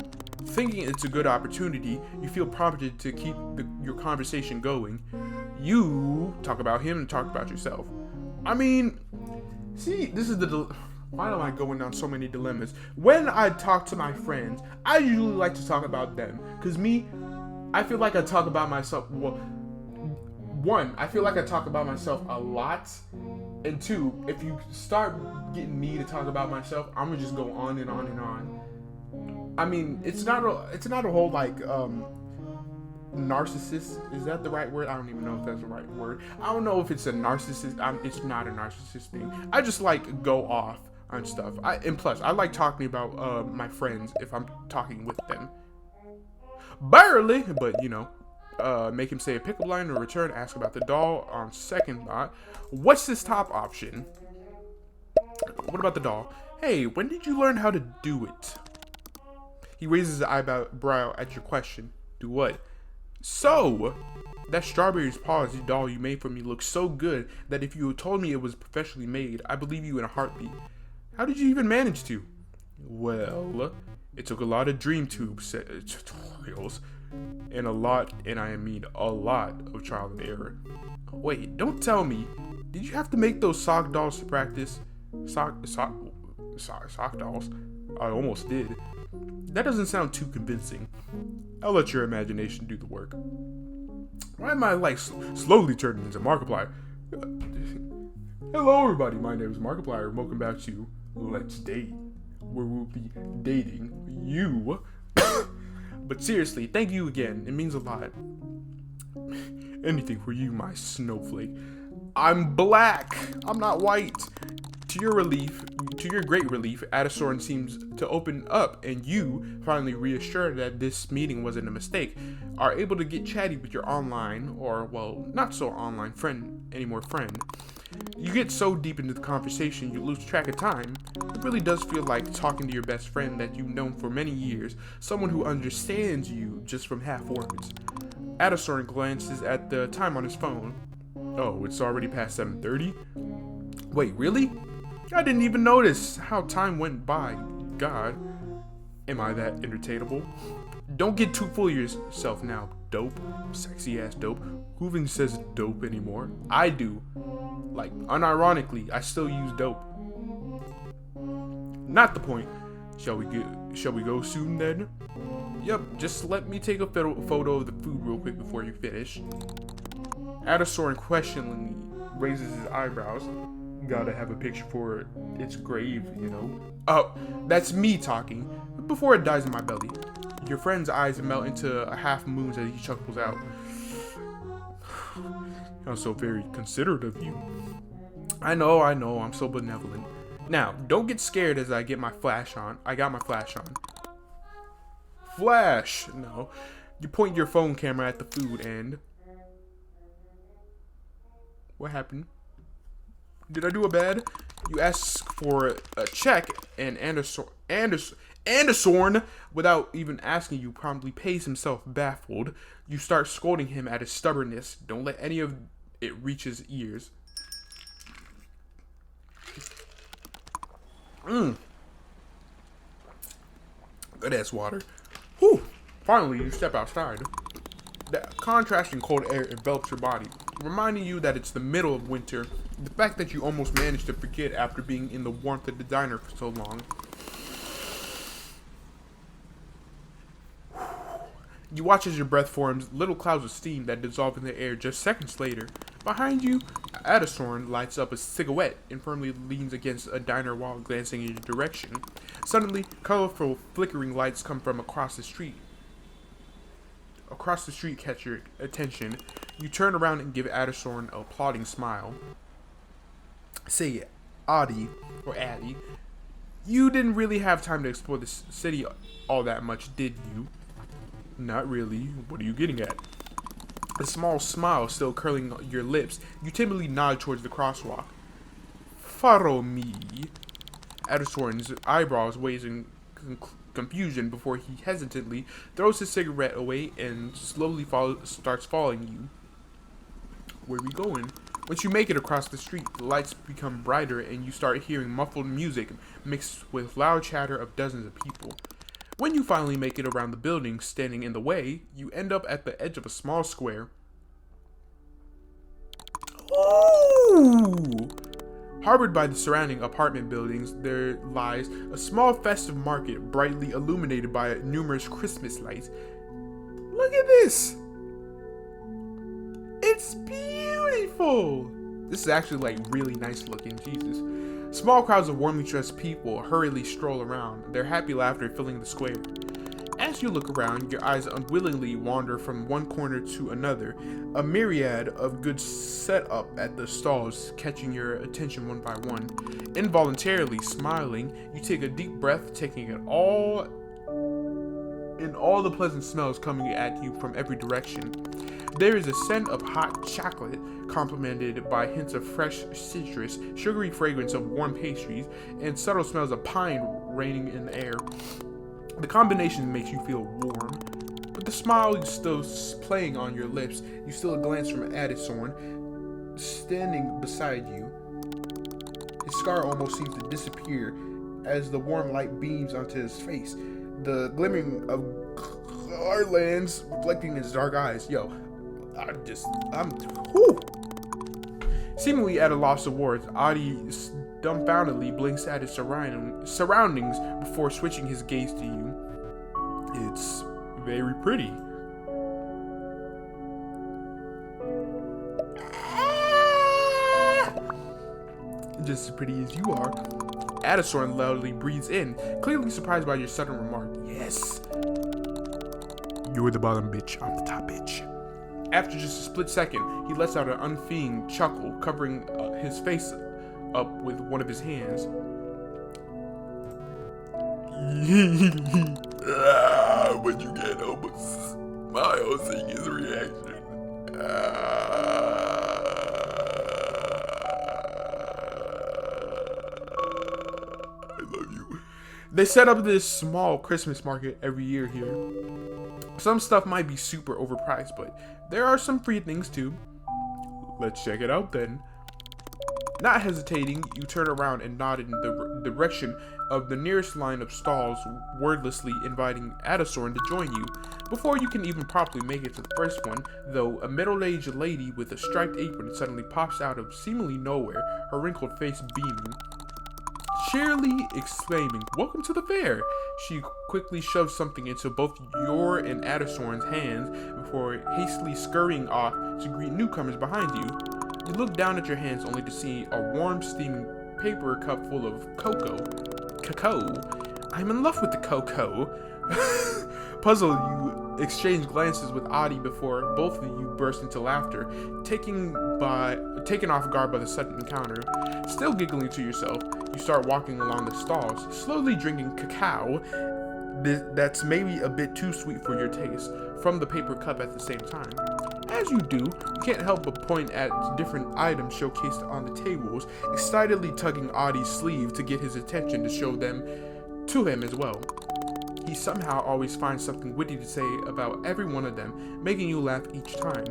[SPEAKER 1] Thinking it's a good opportunity, you feel prompted to keep your conversation going. You talk about him and talk about yourself. I mean, see, this is why am I going down so many dilemmas? When I talk to my friends, I usually like to talk about them. Because me, I feel like I talk about myself. Well, one, I feel like I talk about myself a lot. And two, if you start getting me to talk about myself, I'm gonna just go on and on and on. I mean, it's not a whole like narcissist. Is that the right word? I don't even know if that's the right word. I don't know if it's a narcissist. It's not a narcissist thing. I just like go off on stuff. And plus, I like talking about my friends if I'm talking with them. Barely, but you know. Make him say a pickup line or return, ask about the doll. On second thought, what's this top option? What about the doll? Hey, when did you learn how to do it? He raises his eyebrow at your question. Do what? So, that strawberries paws doll you made for me looks so good that if you had told me it was professionally made, I believe you in a heartbeat. How did you even manage to? Well, it took a lot of dream tube tutorials. And I mean a lot of trial and error. Wait, don't tell me. Did you have to make those sock dolls to practice? Sock dolls? I almost did. That doesn't sound too convincing. I'll let your imagination do the work. Why am I like slowly turning into Markiplier? Hello everybody, my name is Markiplier and welcome back to Let's Date, where we'll be dating you. But seriously, thank you again. It means a lot. Anything for you, my snowflake. I'm black. I'm not white. To your great relief, Addersorn seems to open up, and you, finally reassured that this meeting wasn't a mistake, are able to get chatty with your online, or, well, not so online friend. You get so deep into the conversation you lose track of time. It really does feel like talking to your best friend that you've known for many years, someone who understands you just from half words. Addersorn glances at the time on his phone. Oh, it's already past 7:30? Wait, really? I didn't even notice how time went by. God, am I that entertainable? Don't get too full of yourself now, dope. Sexy ass dope. Who even says dope anymore? I do. Like, unironically, I still use dope. Not the point. Shall we go soon then? Yep, just let me take a photo of the food real quick before you finish. Addersorn questioningly raises his eyebrows. Gotta have a picture for its grave, you know. Oh, that's me talking. before it dies in my belly. Your friend's eyes melt into a half moons as he chuckles out. I'm so very considerate of you. I know, I'm so benevolent. Now, don't get scared as I get my flash on. I got my flash on. Flash! No. You point your phone camera at the food and... What happened? Did I do a bad? You ask for a check, and Anderson, without even asking you, promptly pays himself baffled. You start scolding him at his stubbornness. Don't let any of it reach his ears. Good ass water. Whew. Finally, you step outside. The contrasting cold air envelops your body, reminding you that it's the middle of winter. The fact that you almost managed to forget after being in the warmth of the diner for so long. You watch as your breath forms little clouds of steam that dissolve in the air just seconds later. Behind you, Addison lights up a cigarette and firmly leans against a diner wall, glancing in your direction. Suddenly, colorful, flickering lights come from across the street. Catch your attention. You turn around and give Addison a applauding smile. Say, Addie, you didn't really have time to explore the city all that much, did you? Not really. What are you getting at? A small smile still curling your lips, you timidly nod towards the crosswalk. Follow me. Addison's eyebrows raise in confusion before he hesitantly throws his cigarette away and slowly starts following you. Where are we going? Once you make it across the street, the lights become brighter and you start hearing muffled music mixed with loud chatter of dozens of people. When you finally make it around the building standing in the way, you end up at the edge of a small square. Ooh! Harbored by the surrounding apartment buildings, there lies a small festive market brightly illuminated by numerous Christmas lights. Look at this! It's beautiful! This is actually like really nice looking, Jesus. Small crowds of warmly dressed people hurriedly stroll around, their happy laughter filling the square. As you look around, your eyes unwillingly wander from one corner to another, a myriad of goods set up at the stalls catching your attention one by one. Involuntarily smiling, you take a deep breath, taking it all in, all the pleasant smells coming at you from every direction. There is a scent of hot chocolate, complemented by hints of fresh citrus, sugary fragrance of warm pastries, and subtle smells of pine reigning in the air. The combination makes you feel warm, but the smile is still playing on your lips. You steal a glance from Addison, standing beside you. His scar almost seems to disappear as the warm light beams onto his face, the glimmering of garlands reflecting in his dark eyes. Whew. Seemingly at a loss of words, Adi dumbfoundedly blinks at his surroundings before switching his gaze to you. It's very pretty. Just as pretty as you are. Addison loudly breathes in, clearly surprised by your sudden remark. Yes. You're the bottom bitch, I'm the top bitch. After just a split second, he lets out an unfeigned chuckle, covering his face up with one of his hands.
[SPEAKER 2] When you can't help but smile, seeing his reaction. I love you.
[SPEAKER 1] They set up this small Christmas market every year here. Some stuff might be super overpriced, but there are some free things too. Let's check it out then. Not hesitating, you turn around and nod in the direction of the nearest line of stalls, wordlessly inviting Addison to join you. Before you can even properly make it to the first one, though, a middle-aged lady with a striped apron suddenly pops out of seemingly nowhere, her wrinkled face beaming. Cheerily exclaiming, "Welcome to the fair!" She quickly shoves something into both your and Addison's hands before hastily scurrying off to greet newcomers behind you. You look down at your hands only to see a warm, steaming paper cup full of cacao. I'm in love with the cocoa. Puzzled, you exchange glances with Adi before both of you burst into laughter, taken off guard by the sudden encounter. Still giggling to yourself, you start walking along the stalls, slowly drinking cacao that's maybe a bit too sweet for your taste, from the paper cup at the same time. As you do, you can't help but point at different items showcased on the tables, excitedly tugging Adi's sleeve to get his attention to show them to him as well. He somehow always finds something witty to say about every one of them, making you laugh each time.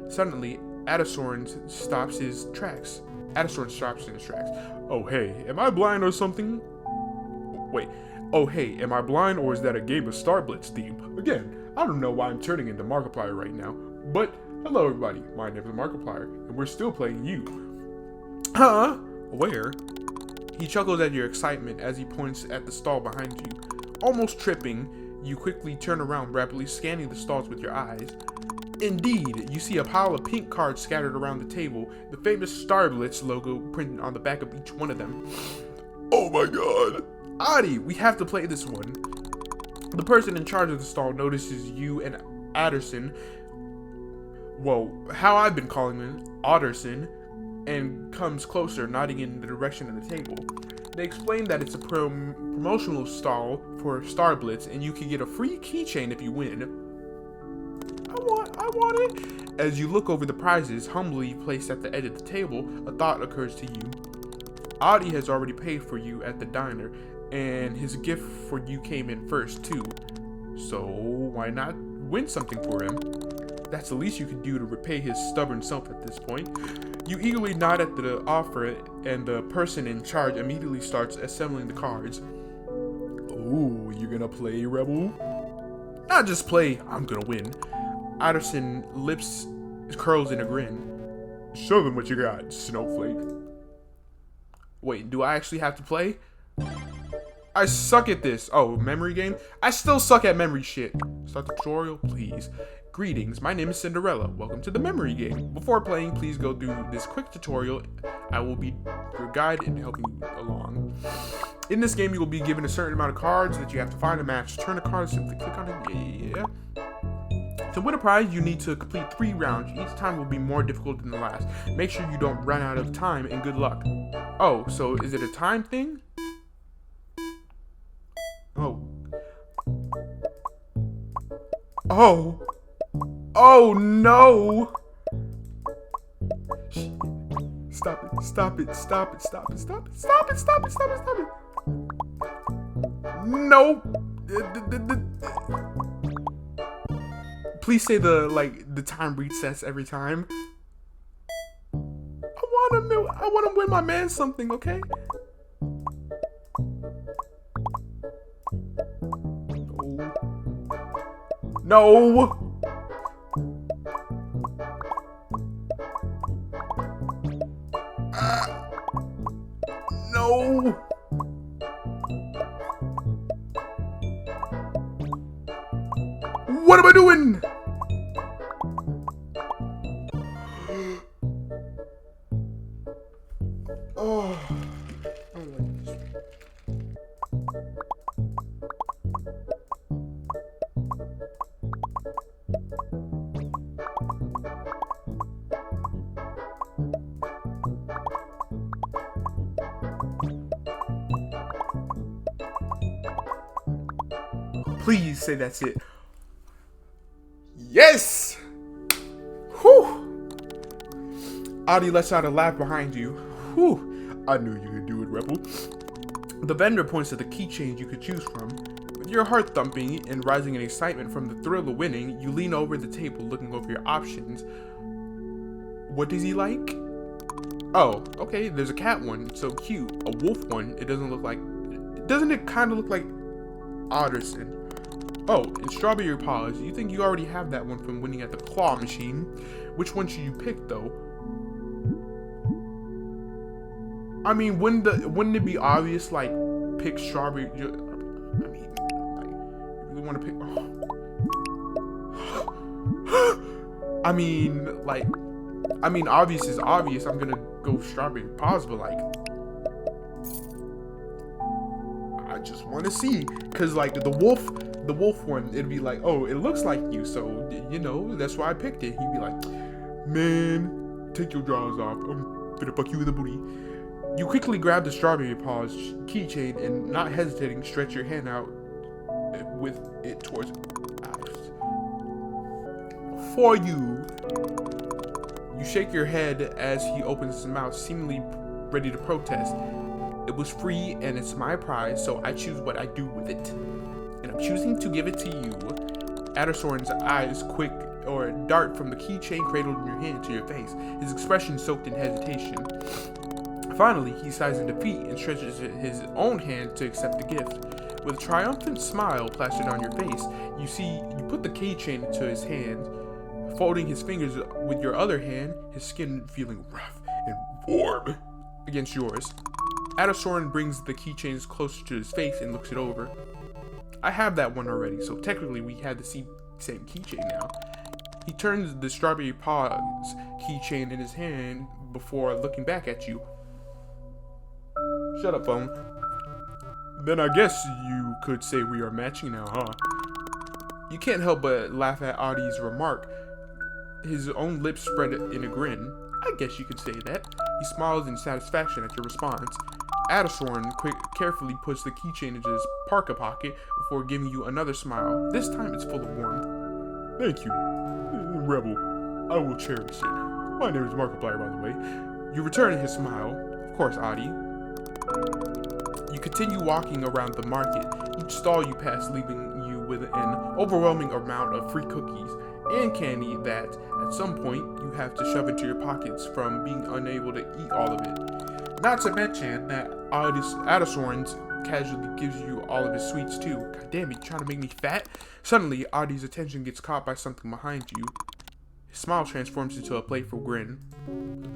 [SPEAKER 1] Suddenly, Addersorn stops in his tracks. Oh hey, am I blind or something? Wait. Oh hey, am I blind or is that a game of Star Blitz theme? Again, I don't know why I'm turning into Markiplier right now, but hello everybody, my name is Markiplier, and we're still playing you. Huh? Where? He chuckles at your excitement as he points at the stall behind you. Almost tripping, you quickly turn around, rapidly scanning the stalls with your eyes. Indeed, you see a pile of pink cards scattered around the table, the famous Star Blitz logo printed on the back of each one of them.
[SPEAKER 2] Oh my god.
[SPEAKER 1] Adi, we have to play this one. The person in charge of the stall notices you and Adderson, well, how I've been calling him, Otterson, and comes closer, nodding in the direction of the table. They explain that it's a promotional stall for Star Blitz, and you can get a free keychain if you win. I want it. As you look over the prizes humbly placed at the edge of the table, a thought occurs to you. Adi has already paid for you at the diner, and his gift for you came in first too. So why not win something for him? That's the least you can do to repay his stubborn self at this point. You eagerly nod at the offer, and the person in charge immediately starts assembling the cards. Ooh, you gonna play, Rebel? Not just play, I'm gonna win. Adderson lips curls in a grin. Show them what you got, Snowflake. Wait, do I actually have to play? I suck at this. Oh, memory game? I still suck at memory shit. Start the tutorial, please. Greetings, my name is Cinderella. Welcome to the memory game. Before playing, please go through this quick tutorial. I will be your guide and helping you along. In this game, you will be given a certain amount of cards that you have to find and match. Turn a card, simply click on it. Yeah. To win a prize, you need to complete 3 rounds. Each time will be more difficult than the last. Make sure you don't run out of time, and good luck. Oh, so is it a time thing? Oh. Oh. Oh no! Stop it, stop it, stop it, stop it, stop it, stop it, stop it, stop it, stop it. No! Please say the time resets every time. I wanna win my man something, okay? No! No! What am I doing? Oh, I don't like this. Please say that's it. Yes! Whew! Adi lets out a laugh behind you. Whew! I knew you could do it, Rebel. The vendor points to the keychains you could choose from. With your heart thumping and rising in excitement from the thrill of winning, you lean over the table looking over your options. What does he like? Oh, okay, there's a cat one, so cute. A wolf one, it doesn't look like... Doesn't it kind of look like Otterson? Oh, and strawberry paws. You think you already have that one from winning at the claw machine. Which one should you pick, though? I mean, wouldn't it be obvious, like, pick strawberry? I mean, like, you really want to pick? Oh. I mean, obvious is obvious. I'm gonna go strawberry paws, but like, I just want to see, cause like the wolf one, it'd be like, oh, it looks like you, so you know that's why I picked it. He'd be like, man, take your drawers off. I'm gonna fuck you in the booty. You quickly grab the strawberry paws keychain and, not hesitating, stretch your hand out with it towards Alex. For you. You shake your head as he opens his mouth, seemingly ready to protest. It was free and it's my prize, so I choose what I do with it. And I'm choosing to give it to you. Addersorn's eyes dart from the keychain cradled in your hand to your face, his expression soaked in hesitation. Finally, he sighs in defeat and stretches his own hand to accept the gift. With a triumphant smile plastered on your face, you put the keychain into his hand, folding his fingers with your other hand, his skin feeling rough and warm against yours. Addersorn brings the keychains closer to his face and looks it over. I have that one already, so technically we have the same keychain now. He turns the strawberry paws keychain in his hand before looking back at you. Shut up, phone. Then I guess you could say we are matching now, huh? You can't help but laugh at Adi's remark. His own lips spread in a grin. I guess you could say that. He smiles in satisfaction at your response. Addersorn carefully puts the keychain into his parka pocket before giving you another smile. This time it's full of warmth. Thank you, Rebel. I will cherish it. My name is Markiplier, by the way. You return his smile. Of course, Adi. You continue walking around the market, each stall you pass leaving you with an overwhelming amount of free cookies and candy that, at some point, you have to shove into your pockets from being unable to eat all of it. Not to mention that Addersorn casually gives you all of his sweets too. God damn it, you trying to make me fat? Suddenly, Adi's attention gets caught by something behind you. His smile transforms into a playful grin.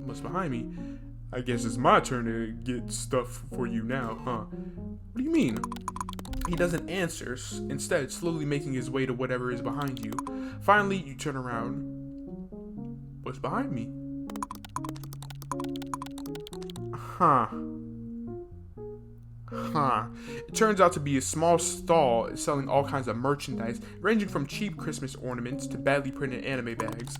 [SPEAKER 1] What's behind me? I guess it's my turn to get stuff for you now, huh? What do you mean? He doesn't answer, instead slowly making his way to whatever is behind you. Finally, you turn around. What's behind me? Huh. It turns out to be a small stall selling all kinds of merchandise, ranging from cheap Christmas ornaments to badly printed anime bags.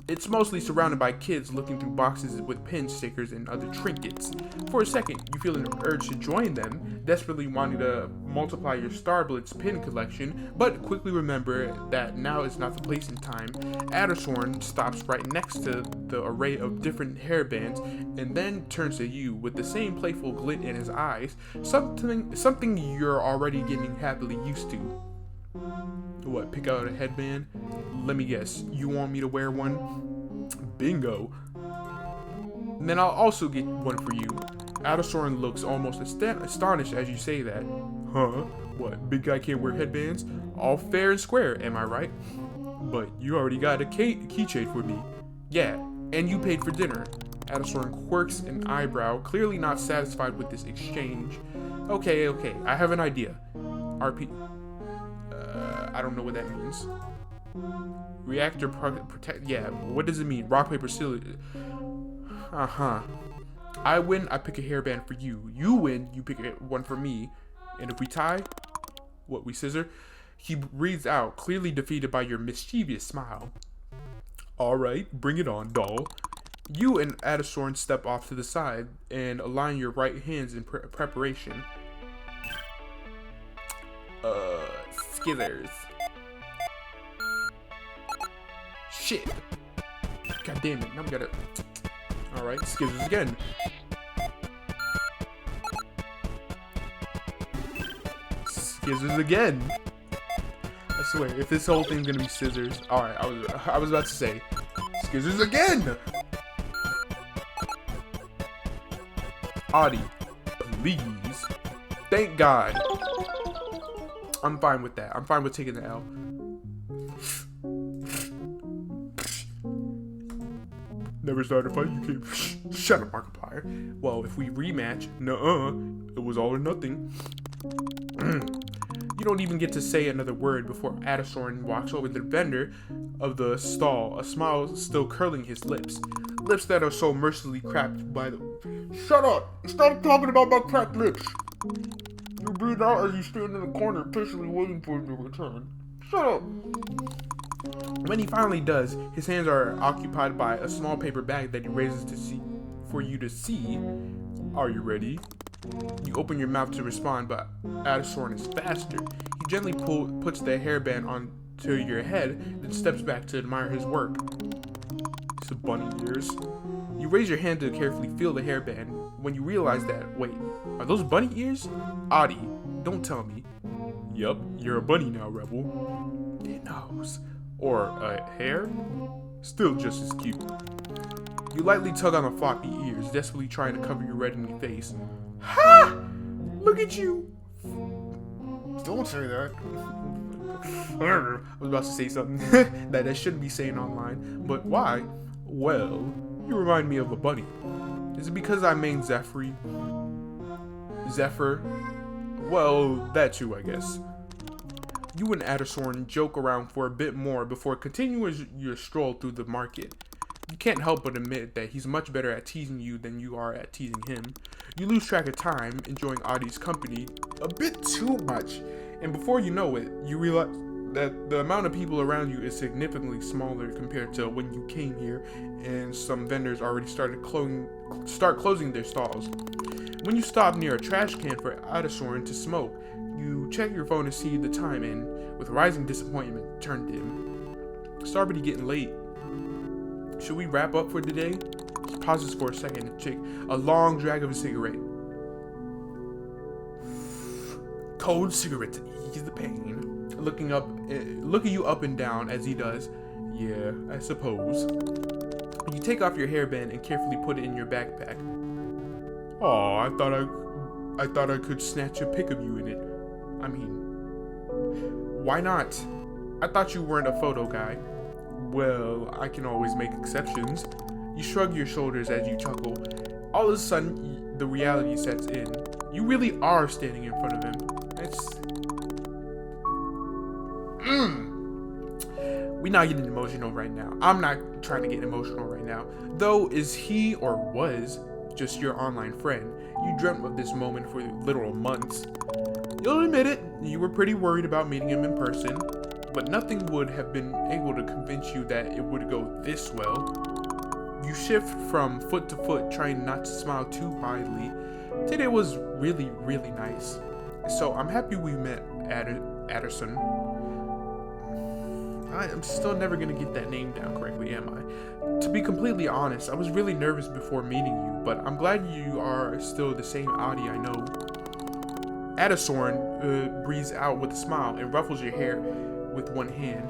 [SPEAKER 1] It's mostly surrounded by kids looking through boxes with pin stickers and other trinkets. For a second, you feel an urge to join them, desperately wanting to multiply your Star Blitz pin collection, but quickly remember that now is not the place and time. Addersorn stops right next to the array of different hairbands and then turns to you with the same playful glint in his eyes, something you're already getting happily used to. What, pick out a headband? Let me guess, you want me to wear one? Bingo. And then I'll also get one for you. Addersorn looks almost astonished as you say that. Huh? What, big guy can't wear headbands? All fair and square, am I right? But you already got a keychain for me. Yeah, and you paid for dinner. Addersorn quirks an eyebrow, clearly not satisfied with this exchange. Okay, I have an idea. I don't know what that means. Reactor protect. Yeah, what does it mean? Rock, paper, scissors. I win, I pick a hairband for you. You win, you pick one for me. And if we tie, what, we scissor? He breathes out, clearly defeated by your mischievous smile. Alright, bring it on, doll. You and Addersorn step off to the side and align your right hands in preparation. Skithers. Shit. God damn it. Now we gotta. Alright, skithers again. Skithers again. I swear, if this whole thing's gonna be scissors. Alright, I was about to say. Skithers again! Adi, please. Thank God. I'm fine with that. I'm fine with taking the L. Never started a fight, you can't. Shut up, Markiplier. Well, if we rematch, it was all or nothing. You don't even get to say another word before Addersorn walks over to the vendor of the stall, a smile still curling his lips. Lips that are so mercilessly cracked by the... Shut up! Stop talking about my cracked lips! You breathe out as you stand in the corner, patiently waiting for him to return. Shut up! When he finally does, his hands are occupied by a small paper bag that he raises for you to see. Are you ready? You open your mouth to respond, but Addison is faster. He gently puts the hairband onto your head, then steps back to admire his work. It's a bunny ears. You raise your hand to carefully feel the hairband when you realize that, wait, are those bunny ears? Adi, don't tell me. Yup, you're a bunny now, Rebel. It knows. Or a hair? Still just as cute. You lightly tug on the floppy ears, desperately trying to cover your reddening face. Ha! Look at you! Don't say that. I was about to say something that I shouldn't be saying online, but why? Well, you remind me of a bunny. Is it because I named Zephyr? Well, that too, I guess. You and Addison joke around for a bit more before continuing your stroll through the market. You can't help but admit that he's much better at teasing you than you are at teasing him. You lose track of time, enjoying Adi's company a bit too much, and before you know it, you realize that the amount of people around you is significantly smaller compared to when you came here, and some vendors already start closing their stalls. When you stop near a trash can for Addison to smoke, you check your phone to see the time and, with rising disappointment, turn dim. It's already getting late. Should we wrap up for today? He pauses for a second to take a long drag of a cigarette. Cold cigarette to ease the pain. Looking you up and down as he does. Yeah, I suppose. You take off your hairband and carefully put it in your backpack. Oh, I thought I could snatch a pic of you in it. I mean, why not? I thought you weren't a photo guy. Well, I can always make exceptions. You shrug your shoulders as you chuckle. All of a sudden, the reality sets in. You really are standing in front of him. We're not getting emotional right now. I'm not trying to get emotional right now. Though, is he or was just your online friend? You dreamt of this moment for literal months. You'll admit it, you were pretty worried about meeting him in person, but nothing would have been able to convince you that it would go this well. You shift from foot to foot, trying not to smile too widely. Today was really, really nice. So I'm happy we met, Addison. I am still never gonna get that name down correctly, am I? To be completely honest, I was really nervous before meeting you, but I'm glad you are still the same Adi I know. Addison breathes out with a smile and ruffles your hair with one hand.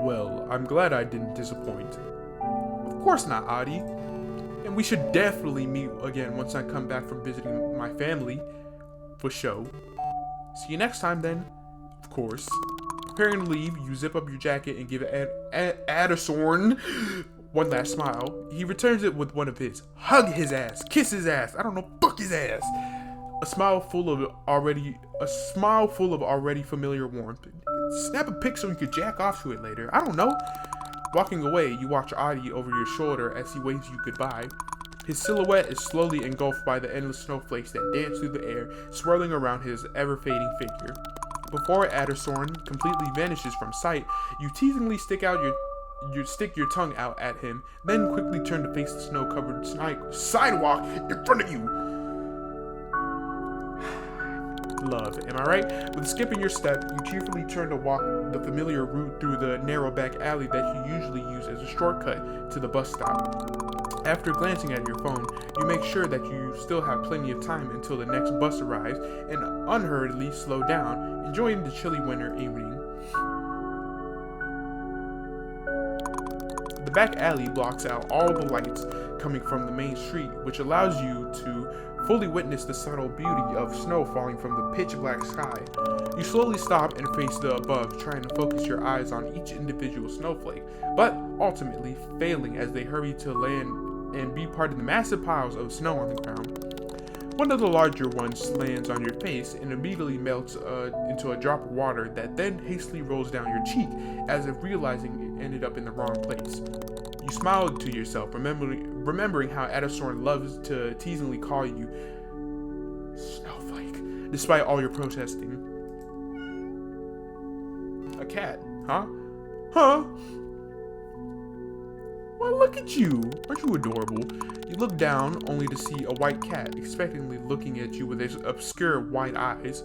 [SPEAKER 1] Well, I'm glad I didn't disappoint. Of course not, Adi. And we should definitely meet again once I come back from visiting my family. For show. See you next time then. Of course. Preparing to leave, you zip up your jacket and give Addison one last smile. He returns it with one of his. Hug his ass. Kiss his ass. I don't know, fuck his ass. A smile full of already familiar warmth. Snap a pic so you could jack off to it later. I don't know. Walking away, you watch Adi over your shoulder as he waves you goodbye. His silhouette is slowly engulfed by the endless snowflakes that dance through the air, swirling around his ever-fading figure. Before Addison completely vanishes from sight, you teasingly stick your tongue out at him, then quickly turn to face the snow-covered sidewalk in front of you. Love, am I right? With a skip in your step, you cheerfully turn to walk the familiar route through the narrow back alley that you usually use as a shortcut to the bus stop. After glancing at your phone, you make sure that you still have plenty of time until the next bus arrives and unhurriedly slow down, enjoying the chilly winter evening. The back alley blocks out all the lights coming from the main street, which allows you to fully witness the subtle beauty of snow falling from the pitch black sky. You slowly stop and face the above, trying to focus your eyes on each individual snowflake, but ultimately failing as they hurry to land and be part of the massive piles of snow on the ground. One of the larger ones lands on your face and immediately melts into a drop of water that then hastily rolls down your cheek as if realizing it ended up in the wrong place. You smile to yourself, remembering how Addison loves to teasingly call you Snowflake. despite all your protesting. A cat, huh? Huh? Well, look at you. Aren't you adorable? You look down, only to see a white cat, expectantly looking at you with its obscure white eyes.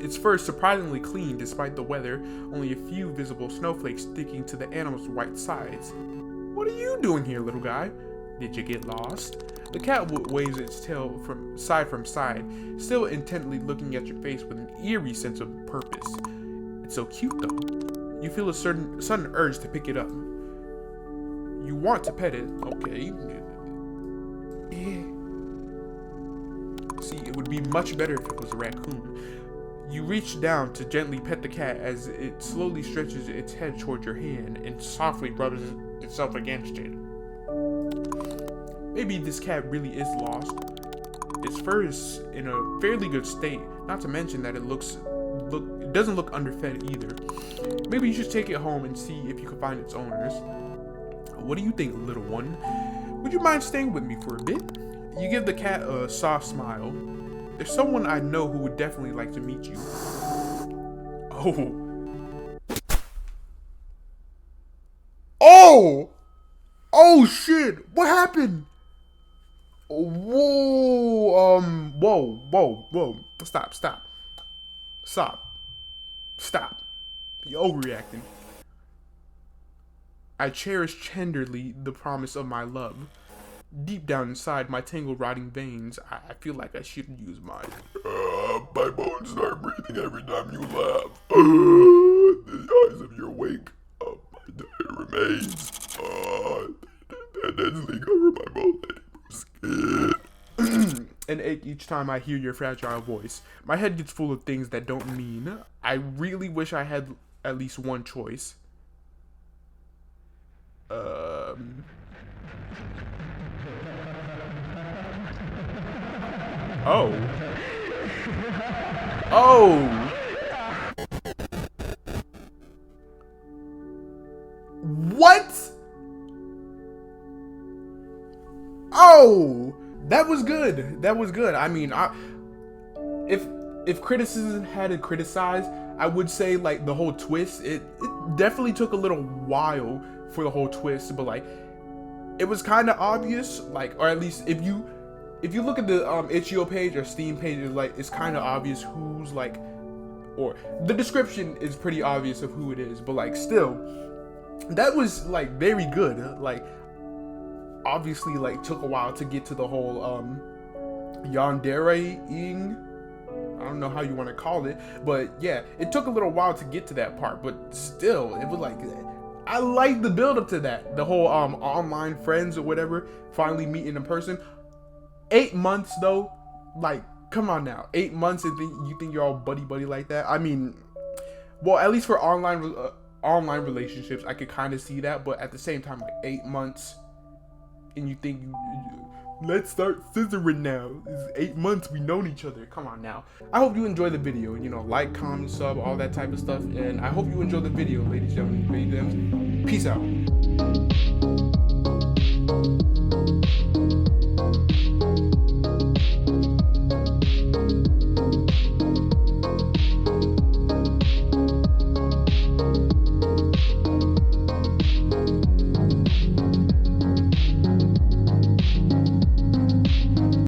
[SPEAKER 1] Its fur is surprisingly clean despite the weather, only a few visible snowflakes sticking to the animal's white sides. What are you doing here, little guy? Did you get lost? The cat waves its tail from side, still intently looking at your face with an eerie sense of purpose. It's so cute, though. You feel a sudden urge to pick it up. You want to pet it, okay. See, it would be much better if it was a raccoon. You reach down to gently pet the cat as it slowly stretches its head toward your hand and softly rubs itself against it. Maybe this cat really is lost. Its fur is in a fairly good state, not to mention that it doesn't look underfed either. Maybe you should take it home and see if you can find its owners. What do you think, little one? Would you mind staying with me for a bit? You give the cat a soft smile. There's someone I know who would definitely like to meet you. Oh shit! What happened? Whoa! Stop! You're overreacting. I cherish tenderly the promise of my love. Deep down inside my tangled rotting veins, I feel like I shouldn't use mine.
[SPEAKER 2] My bones start breathing every time you laugh. The eyes of your wake, my dire remains. They densely cover my bone skin.
[SPEAKER 1] An ache each time I hear your fragile voice. My head gets full of things that don't mean. I really wish I had at least one choice. What? Oh, that was good. I mean, if criticism had to criticize, I would say like the whole twist. It definitely took a little while for the whole twist, but like it was kind of obvious. Like, or at least if you look at the itch.io page or Steam page, it's kind of obvious who's like, or the description is pretty obvious of who it is. But like still, that was like very good. Like obviously like took a while to get to the whole yandere-ing. I don't know how you want to call it, but yeah, it took a little while to get to that part. But still, it was like I like the build up to that. The whole online friends or whatever finally meeting in person. 8 months though, like come on now, 8 months and you think you're all buddy like that? I mean, well, at least for online relationships, I could kind of see that, but at the same time, like 8 months, and you think let's start scissoring now. It's 8 months we known each other. Come on now. I hope you enjoy the video, and like, comment, sub, all that type of stuff, and I hope you enjoy the video, ladies and gentlemen. Peace out.